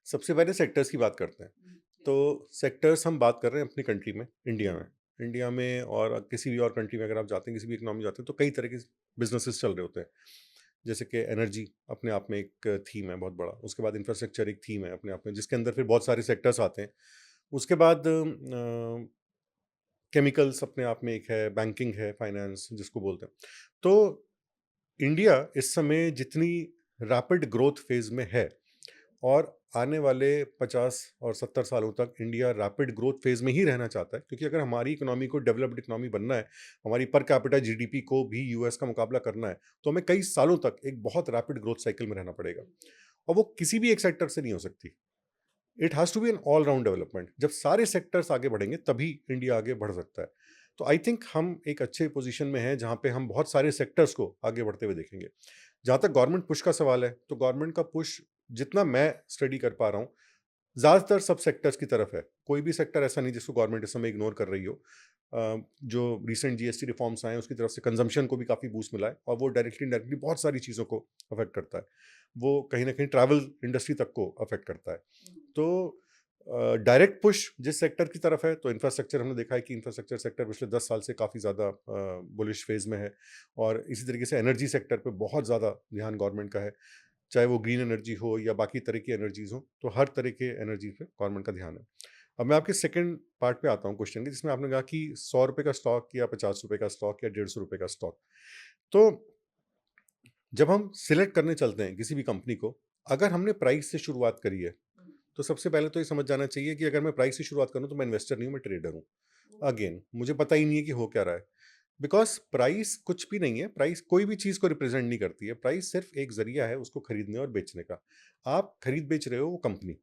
सबसे पहले सेक्टर्स की बात करते हैं। तो सेक्टर्स हम बात कर रहे हैं अपनी कंट्री में, इंडिया में। इंडिया में और किसी भी और कंट्री में अगर आप जाते हैं, किसी भी इकोनॉमी में जाते हैं, तो कई तरह के बिजनेसेस चल रहे होते हैं। जैसे कि एनर्जी अपने आप में एक थीम है बहुत बड़ा, उसके बाद इंफ्रास्ट्रक्चर एक थीम है अपने आप में, जिसके अंदर फिर बहुत सारे सेक्टर्स आते हैं। उसके बाद केमिकल्स अपने आप में एक है, बैंकिंग है, फाइनेंस जिसको बोलते हैं। तो इंडिया इस समय जितनी रैपिड ग्रोथ फेज में है, और आने वाले 50 और 70 सालों तक इंडिया रैपिड ग्रोथ फेज में ही रहना चाहता है, क्योंकि अगर हमारी इकोनॉमी को डेवलप्ड इकोनॉमी बनना है, हमारी पर कैपिटा जीडीपी को भी यूएस का मुकाबला करना है, तो हमें कई सालों तक एक बहुत रैपिड ग्रोथ साइकिल में रहना पड़ेगा। और वो किसी भी एक सेक्टर से नहीं हो सकती। It has to be an all round development. जब सारे सेक्टर्स आगे बढ़ेंगे तभी इंडिया आगे बढ़ सकता है। तो आई थिंक हम एक अच्छे पोजीशन में हैं जहाँ पे हम बहुत सारे सेक्टर्स को आगे बढ़ते हुए देखेंगे। जहाँ तक गवर्नमेंट पुश का सवाल है, तो गवर्नमेंट का पुश जितना मैं स्टडी कर पा रहा हूँ, ज़्यादातर सब सेक्टर्स की तरफ है। कोई भी सेक्टर ऐसा नहीं जिसको गवर्नमेंट इस समय इग्नोर कर रही हो। जो रिसेंट जीएसटी रिफॉर्म्स आए हैं उसकी तरफ से कंजम्पशन को भी काफ़ी बूस्ट मिला है, और वो डायरेक्टली इनडायरेक्टली बहुत सारी चीज़ों को अफेक्ट करता है। वो कहीं ना कहीं ट्रैवल इंडस्ट्री तक को अफेक्ट करता है। तो डायरेक्ट पुश जिस सेक्टर की तरफ है, तो इंफ्रास्ट्रक्चर हमने देखा है कि इंफ्रास्ट्रक्चर सेक्टर पिछले 10 साल से काफ़ी ज़्यादा बुलिश फेज में है। और इसी तरीके से एनर्जी सेक्टर पे बहुत ज़्यादा ध्यान गवर्नमेंट का है, चाहे वो ग्रीन एनर्जी हो या बाकी तरह की एनर्जीज हो, तो हर तरह के एनर्जी पे गवर्नमेंट का ध्यान है। अब मैं आपके सेकंड पार्ट पे आता हूँ क्वेश्चन के, जिसमें आपने कहा कि 100 रुपये का स्टॉक या 50 रुपये का स्टॉक या 150 रुपये का स्टॉक। तो जब हम सिलेक्ट करने चलते हैं किसी भी कंपनी को, अगर हमने प्राइस से शुरुआत करी है, तो सबसे पहले तो ये समझ जाना चाहिए कि अगर मैं प्राइस से शुरुआत करूँ तो मैं इन्वेस्टर नहीं हूँ, मैं ट्रेडर हूँ। अगेन मुझे पता ही नहीं है कि हो क्या रहा है, बिकॉज प्राइस कुछ भी नहीं है। प्राइस कोई भी चीज़ को रिप्रेजेंट नहीं करती है। प्राइस सिर्फ एक जरिया है उसको खरीदने और बेचने का। आप खरीद बेच रहे हो वो कंपनी।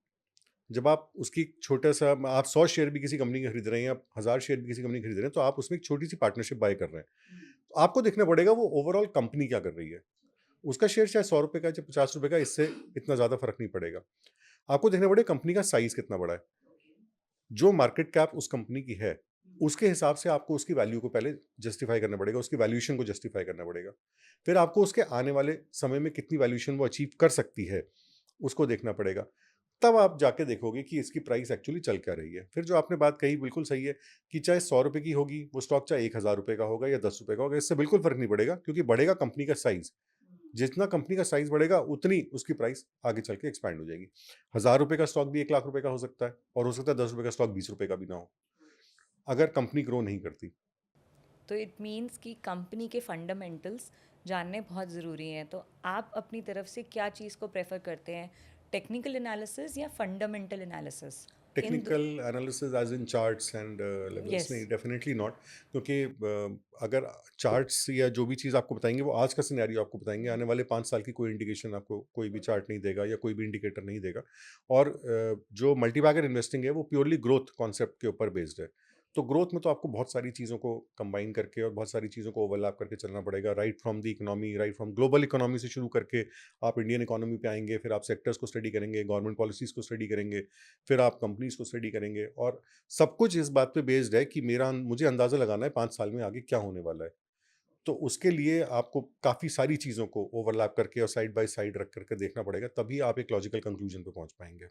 जब आप उसकी छोटा सा, आप 100 शेयर भी किसी कंपनी के खरीद रहे हैं या 1000 शेयर भी किसी कंपनी के खरीद रहे हैं, तो आप उसमें एक छोटी सी पार्टनरशिप बाय कर रहे हैं। तो आपको देखना पड़ेगा वो ओवरऑल कंपनी क्या कर रही है। उसका शेयर चाहे 100 रुपये का चाहे 50 रुपये का, इससे इतना ज़्यादा फर्क नहीं पड़ेगा। आपको देखना पड़ेगा कंपनी का साइज़ कितना बड़ा है। जो मार्केट कैप उस कंपनी की है, उसके हिसाब से आपको उसकी वैल्यू को पहले जस्टिफ़ाई करना पड़ेगा, उसकी वैल्यूएशन को जस्टिफ़ाई करना पड़ेगा। फिर आपको उसके आने वाले समय में कितनी वैल्यूएशन वो अचीव कर सकती है, उसको देखना पड़ेगा। तब आप जाके देखोगे कि इसकी प्राइस एक्चुअली चल क्या रही है। फिर जो आपने बात कही बिल्कुल सही है कि चाहे ₹100 की होगी, वो स्टॉक चाहे ₹1000 का होगा या ₹10 का होगा, इससे बिल्कुल फ़र्क नहीं पड़ेगा क्योंकि बढ़ेगा कंपनी का साइज़। जितना कंपनी का साइज़ बढ़ेगा, उतनी उसकी प्राइस आगे चल के एक्सपैंड हो जाएगी। ₹1000 का स्टॉक भी ₹1,00,000 का हो सकता है और हो सकता है ₹10 का स्टॉक ₹20 का भी ना हो, अगर कंपनी ग्रो नहीं करती। तो इट मीन्स कि कंपनी के फंडामेंटल्स जानने बहुत ज़रूरी हैं। तो आप अपनी तरफ से क्या चीज़ को प्रेफर करते हैं, टेक्निकल एनालिसिस या fundamental analysis? In technical analysis as in charts and levels yes. नहीं, डेफिनिटली नॉट। क्योंकि अगर चार्ट्स या जो भी चीज़ आपको बताएँगे, वो आज का सिनेरियो आपको बताएँगे, आने वाले 5 साल की कोई इंडिकेशन आपको कोई भी चार्ट नहीं देगा या कोई भी इंडिकेटर नहीं देगा। और जो मल्टीबैगर इन्वेस्टिंग है, वो प्योरली ग्रोथ कॉन्सेप्ट के ऊपर बेस्ड है। तो ग्रोथ में तो आपको बहुत सारी चीज़ों को कंबाइन करके और बहुत सारी चीज़ों को ओवरलैप करके चलना पड़ेगा, right from the economy, right from global economy से शुरू करके आप इंडियन इकोनॉमी पे आएँगे, फिर आप सेक्टर्स को स्टडी करेंगे, गवर्नमेंट पॉलिसीज़ को स्टडी करेंगे, फिर आप कंपनीज़ को स्टडी करेंगे और सब कुछ इस बात पे बेस्ड है कि मेरा मुझे अंदाज़ा लगाना है 5 साल में आगे क्या होने वाला है। तो उसके लिए आपको काफ़ी सारी चीज़ों को ओवरलैप करके और साइड बाय साइड रख करके देखना पड़ेगा, तभी आप एक लॉजिकल कंक्लूजन पे पहुँच पाएँगे।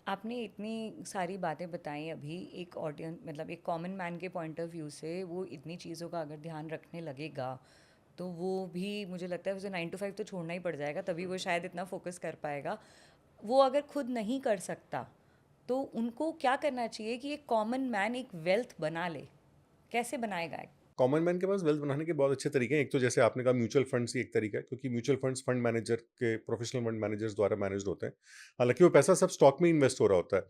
आपने इतनी सारी बातें बताई अभी, एक ऑडियंस मतलब एक कॉमन मैन के पॉइंट ऑफ व्यू से वो इतनी चीज़ों का अगर ध्यान रखने लगेगा, तो वो भी मुझे लगता है उसे 9 to 5 तो छोड़ना ही पड़ जाएगा, तभी वो शायद इतना फोकस कर पाएगा। वो अगर खुद नहीं कर सकता, तो उनको क्या करना चाहिए कि एक कॉमन मैन एक वेल्थ बना ले? कैसे बनाएगा? कॉमन मैन के पास वेल्थ बनाने के बहुत अच्छे तरीके हैं। एक तो जैसे आपने कहा म्यूचुअल फंड्स ही एक तरीका है, क्योंकि म्यूचुअल फंड्स फंड मैनेजर के प्रोफेशनल फंड मैनेजर्स द्वारा मैनेज्ड होते हैं। हालाँकि वो पैसा सब स्टॉक में इन्वेस्ट हो रहा होता है।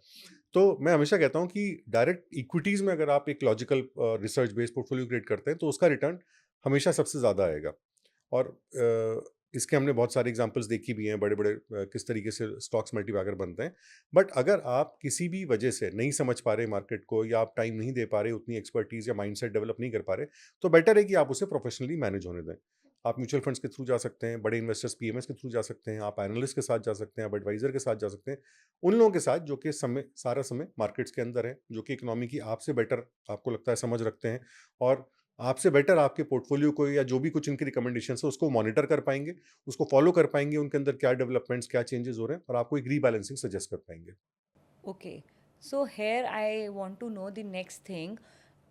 तो मैं हमेशा कहता हूँ कि डायरेक्ट इक्विटीज़ में अगर आप एक logical research based portfolio create करते हैं, तो उसका रिटर्न हमेशा सबसे ज़्यादा आएगा। और इसके हमने बहुत सारे एग्जांपल्स देखी भी हैं, बड़े-बड़े किस तरीके से स्टॉक्स मल्टीबैगर बनते हैं। बट अगर आप किसी भी वजह से नहीं समझ पा रहे मार्केट को या आप टाइम नहीं दे पा रहे, उतनी एक्सपर्टीज़ या माइंडसेट डेवलप नहीं कर पा रहे, तो बेटर है कि आप उसे प्रोफेशनली मैनेज होने दें। आप म्यूचुअल फंड्स के थ्रू जा सकते हैं, बड़े इन्वेस्टर्स पीएमएस के थ्रू जा सकते हैं, आप एनालिस्ट के साथ जा सकते हैं, आप एडवाइज़र के साथ जा सकते हैं। उन लोगों के साथ जो कि सारा समय मार्केट्स के अंदर हैं, जो कि इकोनॉमी की आपसे बेटर आपको लगता है समझ रखते हैं और आपसे बेटर आपके पोर्टफोलियो को या जो भी कुछ इनकी रिकमेंडेशंस है उसको मॉनिटर कर पाएँगे, उसको फॉलो कर पाएँगे, उनके अंदर क्या डेवलपमेंट्स, क्या चेंजेस हो रहे हैं और आपको एक रीबैलेंसिंग सजेस्ट कर पाएँगे। Okay, so here I want to know the next thing.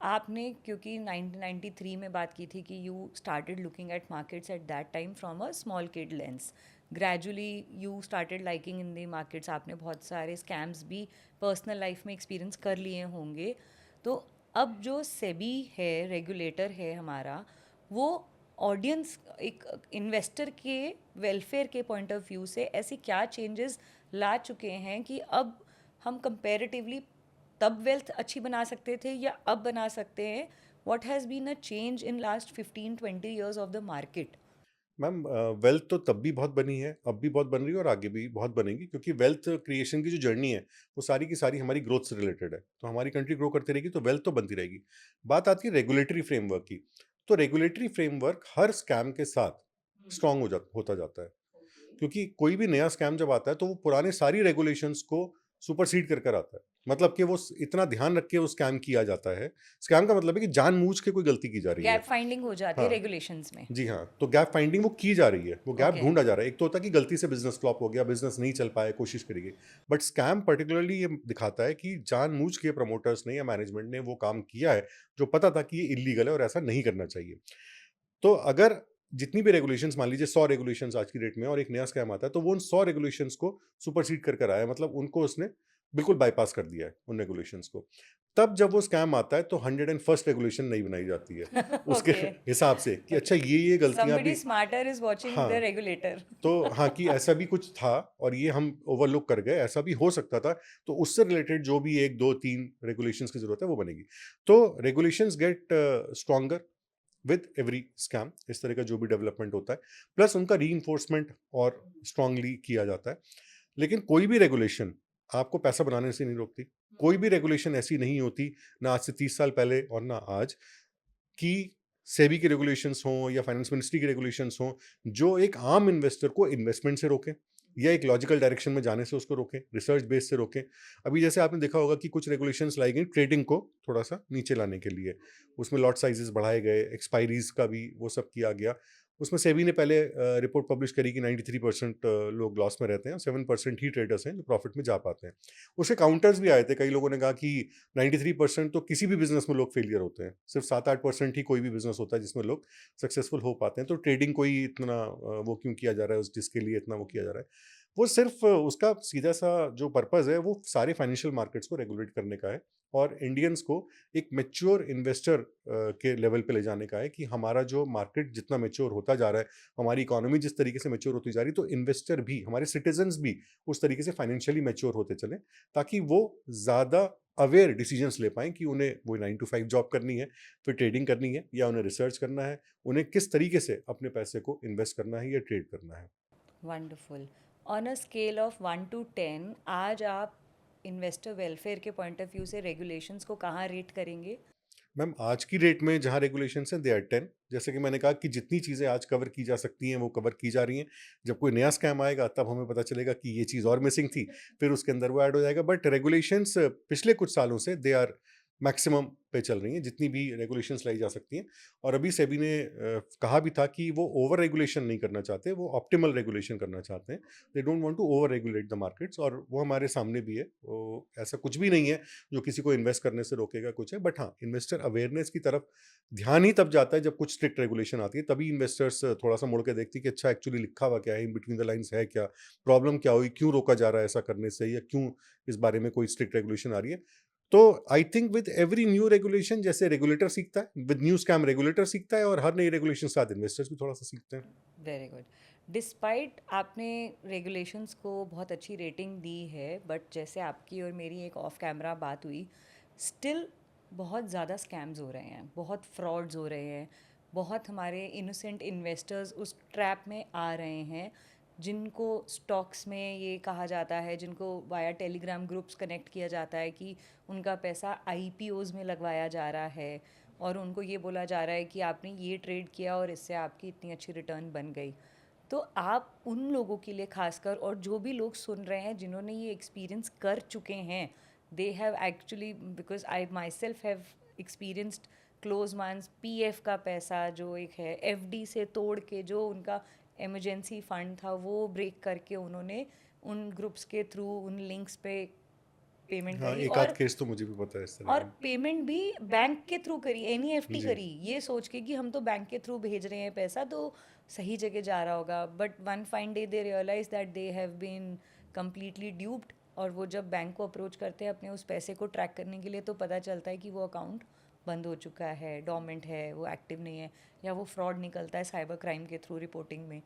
आपने क्योंकि 1993 में बात की थी कि you started looking at markets at that time from a small kid lens, gradually you started liking in the markets, आपने बहुत सारे स्कैम्स भी पर्सनल लाइफ में एक्सपीरियंस कर लिए होंगे। तो अब जो सेबी है, रेगुलेटर है हमारा, वो ऑडियंस एक इन्वेस्टर के वेलफेयर के पॉइंट ऑफ व्यू से ऐसे क्या चेंजेस ला चुके हैं कि अब हम कंपैरेटिवली तब वेल्थ अच्छी बना सकते थे या अब बना सकते हैं? What has been a change in last 15-20 years of the market? Ma'am wealth तो तब भी बहुत बनी है, अब भी बहुत बन रही है और आगे भी बहुत बनेगी, क्योंकि वेल्थ क्रिएशन की जो जर्नी है, वो सारी की सारी हमारी ग्रोथ से रिलेटेड है। तो हमारी कंट्री ग्रो करती रहेगी तो वेल्थ तो बनती रहेगी। बात आती है रेगुलेटरी फ्रेमवर्क की, तो रेगुलेटरी फ्रेमवर्क हर स्कैम के साथ स्ट्रांग होता जाता है। क्योंकि कोई भी नया स्कैम जब आता है तो वो पुराने सारी रेगुलेशंस को सुपरसीड कर कर आता है। मतलब कि वो इतना ध्यान रख के वो स्कैम किया जाता है। स्कैम का मतलब है कि जानबूझ के कोई गलती की जा रही गैप है। फाइंडिंग हो जाती है हाँ, रेगुलेशंस में। जी हाँ, तो गैप फाइंडिंग वो की जा रही है, वो गैप ओके। ढूँढा जा रहा है। एक तो होता है कि गलती से बिज़नेस फ्लॉप हो गया, बिज़नेस नहीं चल पाया, कोशिश करी गई। बट स्कैम पर्टिकुलरली ये दिखाता है कि जानबूझ के प्रमोटर्स ने या मैनेजमेंट ने वो काम किया है, जो पता था कि ये इल्लीगल है और ऐसा नहीं करना चाहिए। तो अगर जितनी भी रेगुलेशंस, मान लीजिए 100 रेगुलेशंस आज की डेट में, और एक नया स्कैम आता है, तो वो उन 100 रेगुलेशंस को सुपरसीड कर कर आया है। मतलब उनको उसने बिल्कुल बाईपास कर दिया है, उन रेगुलेशंस को। तब जब वो स्कैम आता है तो 101st रेगुलेशन नई बनाई जाती है, उसके ओके। हिसाब से कि अच्छा ओके। ये गलतियाँ समबडी भी। स्मार्टर इज वाचिंग द हाँ, रेगुलेटर। तो हाँ, कि ऐसा भी कुछ था और ये हम ओवरलुक कर गए, ऐसा भी हो सकता था। तो उससे रिलेटेड जो भी 1, 2, 3 रेगुलेशंस की ज़रूरत है, वो बनेगी। तो regulations get stronger with every scam, इस तरह का जो भी डेवलपमेंट होता है, प्लस उनका रीइंफोर्समेंट और स्ट्रांगली किया जाता है। लेकिन कोई भी रेगुलेशन आपको पैसा बनाने से नहीं रोकती। कोई भी रेगुलेशन ऐसी नहीं होती, ना आज से 30 साल पहले और ना आज, कि सेबी के रेगुलेशंस हों या फाइनेंस मिनिस्ट्री के रेगुलेशंस हों, जो एक आम इन्वेस्टर को इन्वेस्टमेंट से रोकें। या एक लॉजिकल डायरेक्शन में जाने से उसको रोकें, रिसर्च बेस से रोकें। अभी जैसे आपने देखा होगा कि कुछ रेगुलेशंस लाई गई ट्रेडिंग को थोड़ा-सा नीचे लाने के लिए। उसमें लॉट साइज़ेज़ बढ़ाए गए, एक्सपायरीज़ का भी वो सब किया गया। उसमें सेबी ने पहले रिपोर्ट पब्लिश करी कि 93% लोग लॉस में रहते हैं और 7% ही ट्रेडर्स हैं जो प्रॉफिट में जा पाते हैं। उसके काउंटर्स भी आए थे, कई लोगों ने कहा कि 93% तो किसी भी बिज़नेस में लोग फेलियर होते हैं। सिर्फ़ 7-8% ही कोई भी बिज़नेस होता है जिसमें लोग सक्सेसफुल हो पाते हैं। तो ट्रेडिंग को ही इतना वो क्यों किया जा रहा है, उस जिसके लिए इतना वो किया जा रहा है। वो सिर्फ़ उसका सीधा-सा जो पर्पज़ है वो सारे फाइनेंशियल मार्केट्स को रेगुलेट करने का है और इंडियंस को एक मैच्योर इन्वेस्टर के लेवल पे ले जाने का है कि हमारा जो मार्केट जितना मैच्योर होता जा रहा है, हमारी इकोनॉमी जिस तरीके से मैच्योर होती जा रही है, तो इन्वेस्टर भी, हमारे सिटिज़न्स भी उस तरीके से फाइनेंशियली मैच्योर होते चलें, ताकि वो ज़्यादा अवेयर डिसीजंस ले पाएँ कि उन्हें वो 9 टू 5 जॉब करनी है, फिर ट्रेडिंग करनी है या उन्हें रिसर्च करना है, उन्हें किस तरीके से अपने पैसे को इन्वेस्ट करना है या ट्रेड करना है। Wonderful. On a scale of 1 to 10, आज आप इन्वेस्टर वेलफेयर के पॉइंट ऑफ व्यू से रेगुलेशंस को कहाँ रेट करेंगे? मैम, आज की डेट में जहाँ रेगुलेशंस हैं दे आर 10। जैसे कि मैंने कहा कि जितनी चीज़ें आज कवर की जा सकती हैं वो कवर की जा रही हैं। जब कोई नया स्कैम आएगा तब हमें पता चलेगा कि ये चीज़ और मिसिंग थी, फिर उसके अंदर वो ऐड हो जाएगा। बट रेगुलेशंस पिछले कुछ सालों से दे आर मैक्सिमम पे चल रही हैं, जितनी भी रेगुलेशंस लाई जा सकती हैं। और अभी सेबी ने कहा भी था कि वो ओवर रेगुलेशन नहीं करना चाहते, वो ऑप्टिमल रेगुलेशन करना चाहते हैं। They don't want to over regulate the markets, और वो हमारे सामने भी है। वो ऐसा कुछ भी नहीं है जो किसी को इन्वेस्ट करने से रोकेगा कुछ है। बट हाँ, इन्वेस्टर अवेयरनेस की तरफ ध्यान ही तब जाता है जब कुछ स्ट्रिक्ट रेगुलेशन आती है, तभी इन्वेस्टर्स थोड़ा सा मुड़ के देखती है कि अच्छा एक्चुअली लिखा हुआ क्या है, इन बिटवीन द लाइंस है क्या, प्रॉब्लम क्या हुई, क्यों रोका जा रहा है ऐसा करने से, या क्यों इस बारे में कोई स्ट्रिक्ट रेगुलेशन आ रही है। तो I think with every new regulation, जैसे रेगुलेटर सीखता है, विद न्यू स्कैम रेगुलेटर सीखता है, और हर नई रेगुलेशन के साथ इन्वेस्टर्स भी थोड़ा सा सीखते हैं। Very good. डिस्पाइट आपने रेगुलेशंस को बहुत अच्छी रेटिंग दी है, बट जैसे आपकी और मेरी एक ऑफ कैमरा बात हुई, स्टिल बहुत ज़्यादा स्कैम्स हो रहे हैं, बहुत फ्रॉड्स हो रहे हैं, बहुत हमारे इनोसेंट इन्वेस्टर्स उस ट्रैप में आ रहे हैं जिनको स्टॉक्स में ये कहा जाता है, जिनको वाया टेलीग्राम ग्रुप्स कनेक्ट किया जाता है कि उनका पैसा आईपीओज़ में लगवाया जा रहा है और उनको ये बोला जा रहा है कि आपने ये ट्रेड किया और इससे आपकी इतनी अच्छी रिटर्न बन गई। तो आप उन लोगों के लिए खासकर, और जो भी लोग सुन रहे हैं जिन्होंने ये एक्सपीरियंस कर चुके हैं, they have actually, because I my self have experienced close months, PF का पैसा जो एक है एफडी से तोड़ के, जो उनका इमरजेंसी फंड था वो ब्रेक करके उन्होंने उन ग्रुप्स के थ्रू उन लिंक्स पे पेमेंट हाँ, करी, एक आध केस तो मुझे भी पता है इस तरह और का। पेमेंट भी बैंक के थ्रू करी, एनईएफटी जी। करी, ये सोच के कि हम तो बैंक के थ्रू भेज रहे हैं पैसा तो सही जगह जा रहा होगा। But one fine day they realise that they have been completely duped, और वो जब बैंक को अप्रोच करते हैं अपने उस पैसे को ट्रैक करने के लिए, तो पता चलता है कि वो अकाउंट बंद हो चुका है, डोमेंट है, वो एक्टिव नहीं है, या वो फ्रॉड निकलता है साइबर क्राइम के थ्रू रिपोर्टिंग में।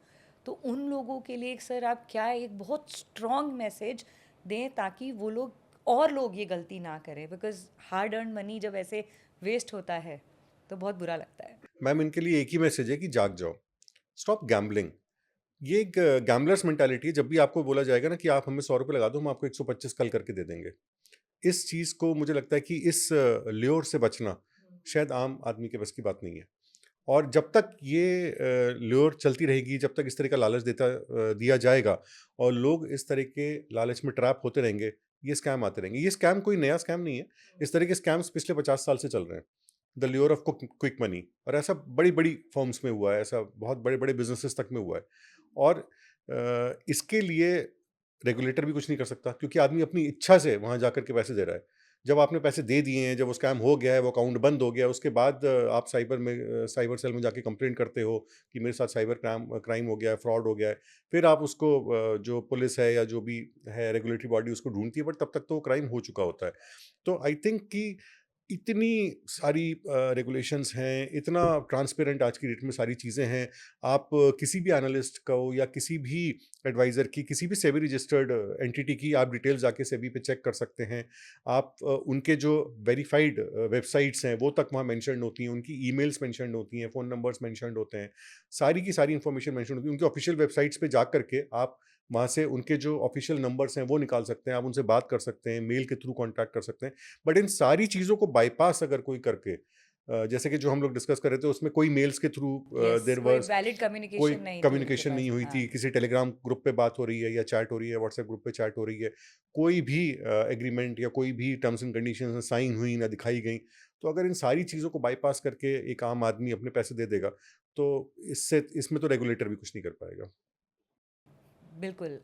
तो उन लोगों के लिए एक सर आप क्या एक बहुत स्ट्रॉन्ग मैसेज दें ताकि वो लोग और लोग ये गलती ना करें, बिकॉज हार्ड अर्न मनी जब ऐसे वेस्ट होता है तो बहुत बुरा लगता है। मैम, इनके लिए एक ही मैसेज है कि जाग जाओ, स्टॉप गैम्बलिंग। ये एक गैम्बलर्स मेंटालिटी है। जब भी आपको बोला जाएगा ना कि आप हमें ₹100 लगा दो, हम आपको 125 कल करके दे देंगे। इस चीज़ को मुझे लगता है कि इस ल्योर से बचना शायद आम आदमी के बस की बात नहीं है। और जब तक ये ल्योर चलती रहेगी, जब तक इस तरह का लालच दिया जाएगा और लोग इस तरह के लालच में ट्रैप होते रहेंगे, ये स्कैम आते रहेंगे। ये स्कैम कोई नया स्कैम नहीं है। इस तरह के स्कैम्स पिछले 50 साल से चल रहे हैं। The lure of quick money, और ऐसा बड़ी-बड़ी फर्म्स में हुआ है, ऐसा बहुत बड़े-बड़े बिज़नेसेस तक में हुआ है। और इसके लिए रेगुलेटर भी कुछ नहीं कर सकता, क्योंकि आदमी अपनी इच्छा से वहाँ जाकर के पैसे दे रहा है। जब आपने पैसे दे दिए हैं, जब वो स्कैम हो गया है, वो अकाउंट बंद हो गया, उसके बाद आप साइबर सेल में जाके कंप्लेंट करते हो कि मेरे साथ साइबर क्राइम हो गया है, फ्रॉड हो गया है। फिर आप उसको जो पुलिस है या जो भी है रेगुलेटरी बॉडी उसको ढूँढती है, बट तब तक तो वो क्राइम हो चुका होता है। तो आई थिंक कि इतनी सारी रेगुलेशंस हैं, इतना ट्रांसपेरेंट आज की डेट में सारी चीज़ें हैं। आप किसी भी एनालिस्ट को या किसी भी एडवाइज़र की, किसी भी सेबी रजिस्टर्ड एंटिटी की आप डिटेल्स जाके सेबी पे चेक कर सकते हैं। आप उनके जो वेरिफाइड वेबसाइट्स हैं वो तक वहाँ मेंशन्ड होती हैं, उनकी ईमेल्स मेंशन्ड होती हैं, फ़ोन नंबर्स मेंशन्ड होते हैं। सारी की सारी इन्फॉर्मेशन मेंशन्ड होती है। उनकी ऑफ़िशियल वेबसाइट्स पे जा कर के आप वहाँ से उनके जो ऑफ़िशियल नंबर्स हैं वो निकाल सकते हैं, आप उनसे बात कर सकते हैं, मेल के थ्रू कॉन्टैक्ट कर सकते हैं। बट इन सारी चीज़ों को बायपास अगर कोई करके जैसे कि जो हम लोग डिस्कस कर रहे थे उसमें कोई मेल्स के थ्रू यस, देयर कोई वाज वैलिड कोई कम्युनिकेशन नहीं थी उनके कम्युनिकेशन पास। नहीं हुई हाँ। थी, किसी टेलीग्राम ग्रुप पे बात हो रही है या चैट हो रही है, व्हाट्सएप ग्रुप पे चैट हो रही है, कोई भी एग्रीमेंट या कोई भी टर्म्स एंड कंडीशंस साइन हुई ना दिखाई गई। तो अगर इन सारी चीज़ों को बाईपास करके एक आम आदमी अपने पैसे दे देगा, तो इसमें तो रेगुलेटर भी कुछ नहीं कर पाएगा। बिल्कुल।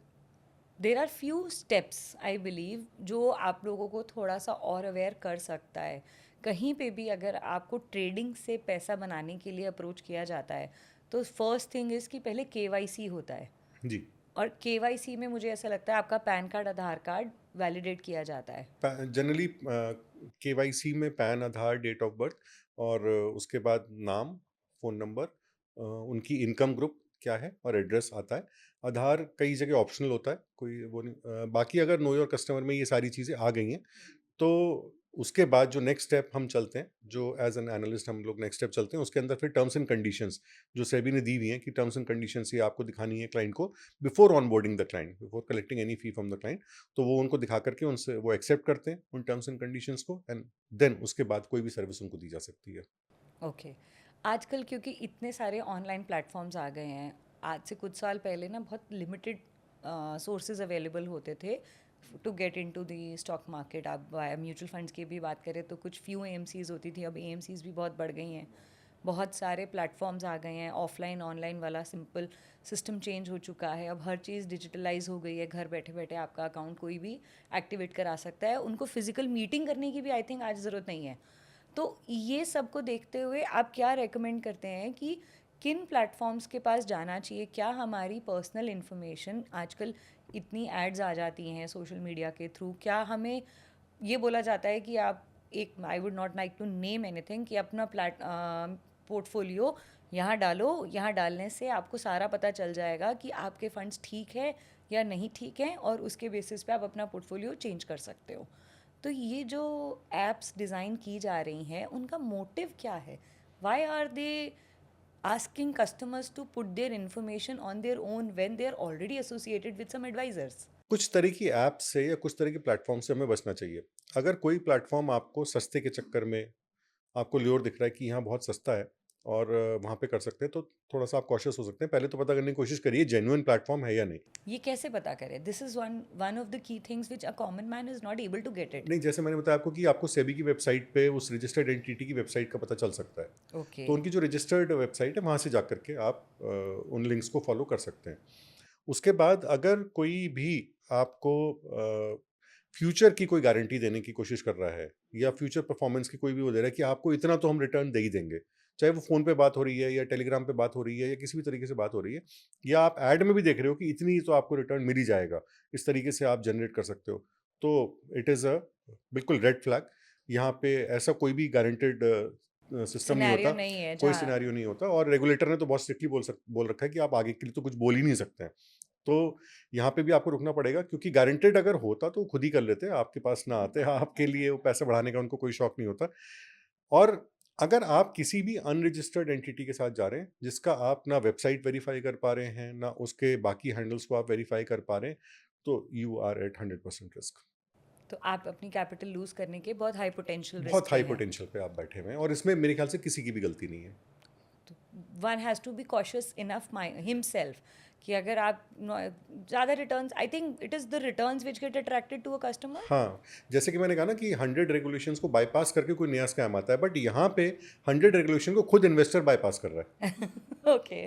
There are few steps I believe जो आप लोगों को थोड़ा सा और अवेयर कर सकता है। कहीं पे भी अगर आपको ट्रेडिंग से पैसा बनाने के लिए अप्रोच किया जाता है, तो फर्स्ट थिंग इज़ कि पहले केवाईसी होता है। जी। और केवाईसी में मुझे ऐसा लगता है आपका PAN card, Aadhaar card validate किया जाता है। जनरली केवाईसी में PAN, Aadhaar, date of birth और उसके बाद नाम, फ़ोन नंबर, उनकी इनकम ग्रुप क्या है और एड्रेस आता है। आधार कई जगह ऑप्शनल होता है, कोई वो नहीं। बाकी अगर नो योर कस्टमर में ये सारी चीज़ें आ गई हैं, तो उसके बाद जो नेक्स्ट स्टेप हम चलते हैं, जो एज़ एन एनालिस्ट हम लोग नेक्स्ट स्टेप चलते हैं, उसके अंदर फिर टर्म्स एंड कंडीशंस जो सेबी ने दी हुई हैं कि टर्म्स एंड कंडीशंस ये आपको दिखानी है क्लाइंट को before onboarding the client, before collecting any fee from the client. तो वो उनको दिखा करके उनसे वो एक्सेप्ट करते हैं उन टर्म्स एंड कंडीशंस को, एंड देन उसके बाद कोई भी सर्विस उनको दी जा सकती है। ओके। आजकल क्योंकि इतने सारे ऑनलाइन प्लेटफॉर्म्स आ गए हैं, आज से कुछ साल पहले ना बहुत लिमिटेड सोर्सेज अवेलेबल होते थे to get into the stock market. आप म्यूचुअल फंड्स की भी बात करें तो कुछ फ्यू एएमसीज होती थी, अब एएमसीज भी बहुत बढ़ गई हैं। बहुत सारे प्लेटफॉर्म्स आ गए हैं, ऑफलाइन ऑनलाइन वाला सिंपल सिस्टम चेंज हो चुका है। अब हर चीज़ डिजिटलाइज हो गई है, घर बैठे बैठे आपका अकाउंट कोई भी एक्टिवेट करा सकता है। उनको फिजिकल मीटिंग करने की भी आई थिंक आज ज़रूरत नहीं है। तो ये सब को देखते हुए आप क्या रेकमेंड करते हैं कि किन प्लेटफॉर्म्स के पास जाना चाहिए? क्या हमारी पर्सनल इन्फॉर्मेशन आजकल इतनी एड्स आ जाती हैं सोशल मीडिया के थ्रू, क्या हमें ये बोला जाता है कि आप एक, I would not like to name anything, कि अपना पोर्टफोलियो यहाँ डालो, यहाँ डालने से आपको सारा पता चल जाएगा कि आपके फंड्स ठीक है या नहीं ठीक हैं, और उसके बेसिस पे आप अपना पोर्टफोलियो चेंज कर सकते हो। तो ये जो एप्स डिज़ाइन की जा रही हैं उनका मोटिव क्या है? Why are they asking customers to put their information on their own when they are already associated with some advisors? कुछ तरह की ऐप से या कुछ तरह की प्लेटफॉर्म से हमें बचना चाहिए। अगर कोई प्लेटफॉर्म आपको सस्ते के चक्कर में आपको ल्योर दिख रहा है कि यहाँ बहुत सस्ता है और वहाँ पे कर सकते हैं, तो थोड़ा-सा आप कॉशियस हो सकते हैं। पहले तो पता करने की कोशिश करिए जेन्युइन प्लेटफ़ॉर्म है या नहीं। ये कैसे पता करें? This is one one of the key things which a common man is not able to get it. नहीं, जैसे मैंने बताया आपको कि आपको सेबी की वेबसाइट पे उस रजिस्टर्ड एंटिटी की वेबसाइट का पता चल सकता है। ओके। तो उनकी जो रजिस्टर्ड वेबसाइट है, वहाँ से जा कर के आप उन लिंक्स को फॉलो कर सकते हैं। उसके बाद अगर कोई भी आपको फ्यूचर की कोई गारंटी देने की कोशिश कर रहा है या फ्यूचर परफॉर्मेंस की कोई भी वो दे रहा है कि आपको इतना तो हम रिटर्न दे ही देंगे, चाहे वो फ़ोन पे बात हो रही है या टेलीग्राम पे बात हो रही है या किसी भी तरीके से बात हो रही है, या आप ऐड में भी देख रहे हो कि इतनी तो आपको रिटर्न मिल ही जाएगा, इस तरीके से आप जनरेट कर सकते हो, तो इट इज़ अ बिल्कुल रेड फ्लैग। यहाँ पे ऐसा कोई भी गारंटेड सिस्टम नहीं सिनेरियो होता, नहीं है कोई जहाँ। सिनेरियो नहीं होता, और रेगुलेटर ने तो बहुत स्ट्रिक्टली बोल रखा है कि आप आगे के लिए तो कुछ बोल ही नहीं सकते हैं। तो यहाँ पे भी आपको रुकना पड़ेगा, क्योंकि गारंटेड अगर होता तो वो खुद ही कर लेते, आपके पास ना आते। आपके लिए वो पैसे बढ़ाने का उनको कोई शौक नहीं होता। और अगर आप किसी भी अनरजिस्टर्ड एंटिटी के साथ जा रहे हैं, जिसका आप ना वेबसाइट वेरीफाई कर पा रहे हैं, ना उसके बाकी हैंडल्स को आप वेरीफाई कर पा रहे हैं, तो यू आर एट 100% रिस्क। तो आप अपनी कैपिटल लूज़ करने के बहुत हाई पोटेंशियल रिस्क बहुत पे हाई हैं। पोटेंशियल पे आप बैठे हुए हैं, और इसमें मेरे ख्याल से किसी की भी गलती नहीं है। One has to be cautious enough my himself कि अगर आप ज़्यादा returns, I think it is the returns which get attracted to a customer. हाँ, जैसे कि मैंने कहा ना कि 100 रेगुलेशंस को बायपास करके कोई नया स्कैम आता है, बट यहाँ पे 100 रेगुलेशन को खुद इन्वेस्टर बायपास कर रहा है। ओके।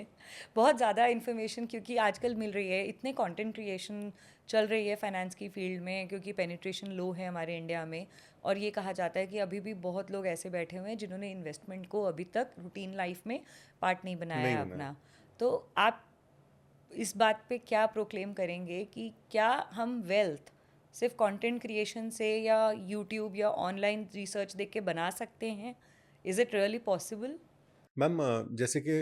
बहुत ज़्यादा इन्फॉर्मेशन क्योंकि आजकल मिल रही है, इतने कंटेंट क्रिएशन चल रही है फाइनेंस की फील्ड में, क्योंकि पेनिट्रेशन लो है हमारे इंडिया में। और ये कहा जाता है कि अभी भी बहुत लोग ऐसे बैठे हुए हैं जिन्होंने इन्वेस्टमेंट को अभी तक रूटीन लाइफ में पार्ट नहीं बनाया नहीं है बनाया। अपना। तो आप इस बात पे क्या प्रोक्लेम करेंगे कि क्या हम वेल्थ सिर्फ कंटेंट क्रिएशन से या यूट्यूब या ऑनलाइन रिसर्च देख के बना सकते हैं? Is it really possible? Ma'am, जैसे कि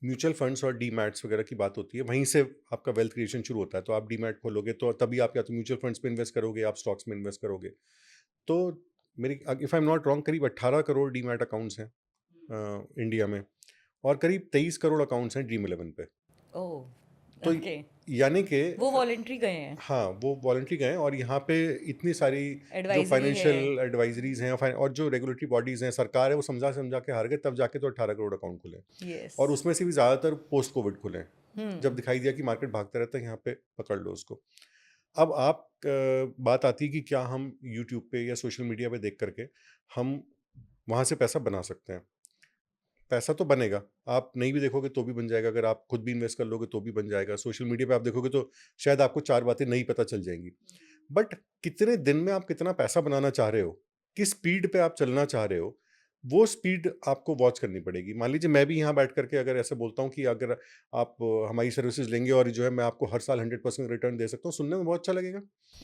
म्यूचुअल फंड्स और डीमैट्स वगैरह की बात होती है, वहीं से आपका वेल्थ क्रिएशन शुरू होता है। तो आप डीमैट खोलोगे तो तभी आप या तो म्यूचुअल फंड्स में इन्वेस्ट करोगे, आप स्टॉक्स में इन्वेस्ट करोगे। तो मेरी, if I am not wrong, करीब 18 करोड़ डीमैट अकाउंट्स हैं इंडिया में, और करीब 23 करोड़ अकाउंट्स हैं ड्रीम इलेवन पे। ओह, तो ओके, यानी कि वो वॉलंटरी गए हैं, हाँ, वो वॉलंटरी गए हैं और यहाँ पे इतनी सारी जो एडवाइजरी है। फाइनेंशियल एडवाइजरीज हैं और जो रेगुलेटरी बॉडीज हैं, सरकार है, वो समझा समझा के हार गए, तब जाके तो 18 करोड़ अकाउंट खुले यस। और उसमें से भी ज़्यादातर पोस्ट कोविड खुले हैं, जब हम्म। दिखाई दिया कि मार्केट भागता रहता है, यहाँ पे पकड़ लो उसको। अब बात आती है कि क्या हम यूट्यूब पे या सोशल मीडिया पे देख करके हम वहाँ से पैसा बना सकते हैं? पैसा तो बनेगा, आप नहीं भी देखोगे तो भी बन जाएगा, अगर आप खुद भी इन्वेस्ट कर लोगे तो भी बन जाएगा, सोशल मीडिया पे आप देखोगे तो शायद आपको 4 बातें नहीं पता चल जाएँगी। बट कितने दिन में आप कितना पैसा बनाना चाह रहे हो, किस स्पीड पे आप चलना चाह रहे हो, वो स्पीड आपको वॉच करनी पड़ेगी। मान लीजिए मैं भी यहाँ बैठ कर के अगर ऐसे बोलता हूँ कि अगर आप हमारी सर्विसेज़ लेंगे और जो है मैं आपको हर साल 100% रिटर्न दे सकता हूँ, सुनने में बहुत अच्छा लगेगा।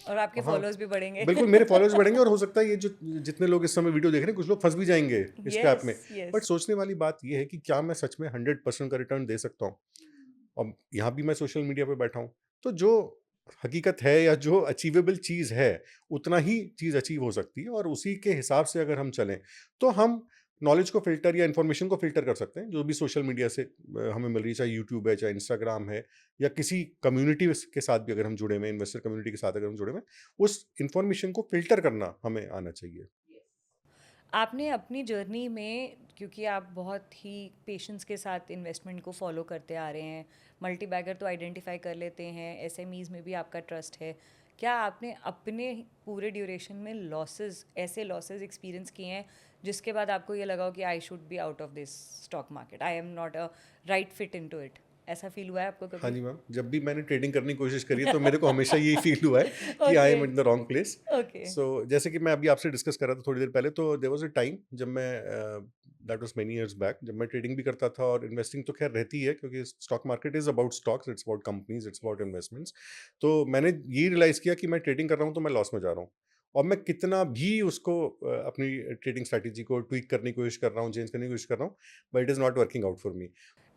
और आपके हाँ, फॉलोअर्स भी बढ़ेंगे। बिल्कुल मेरे फॉलोअर्स बढ़ेंगे और हो सकता है ये जो जितने लोग इस समय वीडियो देख रहे हैं, कुछ लोग फँस भी जाएँगे इस ट्रैप यस, में। But yes. सोचने वाली बात ये है कि क्या मैं सच में 100% का रिटर्न दे सकता हूँ? अब यहाँ भी मैं सोशल मीडिया पे बैठा हूँ, तो जो हकीकत है या जो अचीवेबल चीज़ है, उतना ही चीज़ अचीव हो सकती है और उसी के हिसाब से अगर हम चलें, तो हम नॉलेज को फ़िल्टर या इन्फॉर्मेशन को फ़िल्टर कर सकते हैं, जो भी सोशल मीडिया से हमें मिल रही है, चाहे यूट्यूब है, चाहे इंस्टाग्राम है या किसी कम्युनिटी के साथ भी अगर हम जुड़े हुए हैं, इन्वेस्टर कम्युनिटी के साथ अगर हम जुड़े हुए हैं, उस इन्फॉर्मेशन को फ़िल्टर करना हमें आना चाहिए। आपने अपनी जर्नी में, क्योंकि आप बहुत ही पेशेंस के साथ इन्वेस्टमेंट को फॉलो करते आ रहे हैं, मल्टी बैगर तो आइडेंटिफाई कर लेते हैं, एसएमईज में भी आपका ट्रस्ट है, क्या आपने अपने पूरे ड्यूरेशन में लॉसेस, ऐसे लॉसेस एक्सपीरियंस किए हैं जिसके बाद आपको ये लगा हो कि I should be out of this stock market, I am not a right fit into it? ऐसा फील हुआ है आपको हाँ कभी? जी मैम, जब भी मैंने ट्रेडिंग करने की कोशिश करी है तो मेरे को हमेशा यही फ़ील हुआ है कि I okay, am in the wrong place. Okay. So जैसे कि मैं अभी आपसे डिस्कस कर रहा था थोड़ी देर पहले, तो देयर वाज़ अ टाइम जब मैं that was many years back, जब मैं ट्रेडिंग भी करता था और इन्वेस्टिंग तो खैर रहती है क्योंकि stock market is about stocks, it's about companies, it's about investments. तो मैंने ये रियलाइज़ किया कि मैं ट्रेडिंग कर रहा हूँ तो मैं लॉस में जा रहा हूँ और मैं कितना भी उसको अपनी ट्रेडिंग स्ट्रैटेजी को ट्वीक करने की कोशिश कर रहा हूँ, चेंज करने की कोशिश कर रहा हूँ, but it is not working out for me.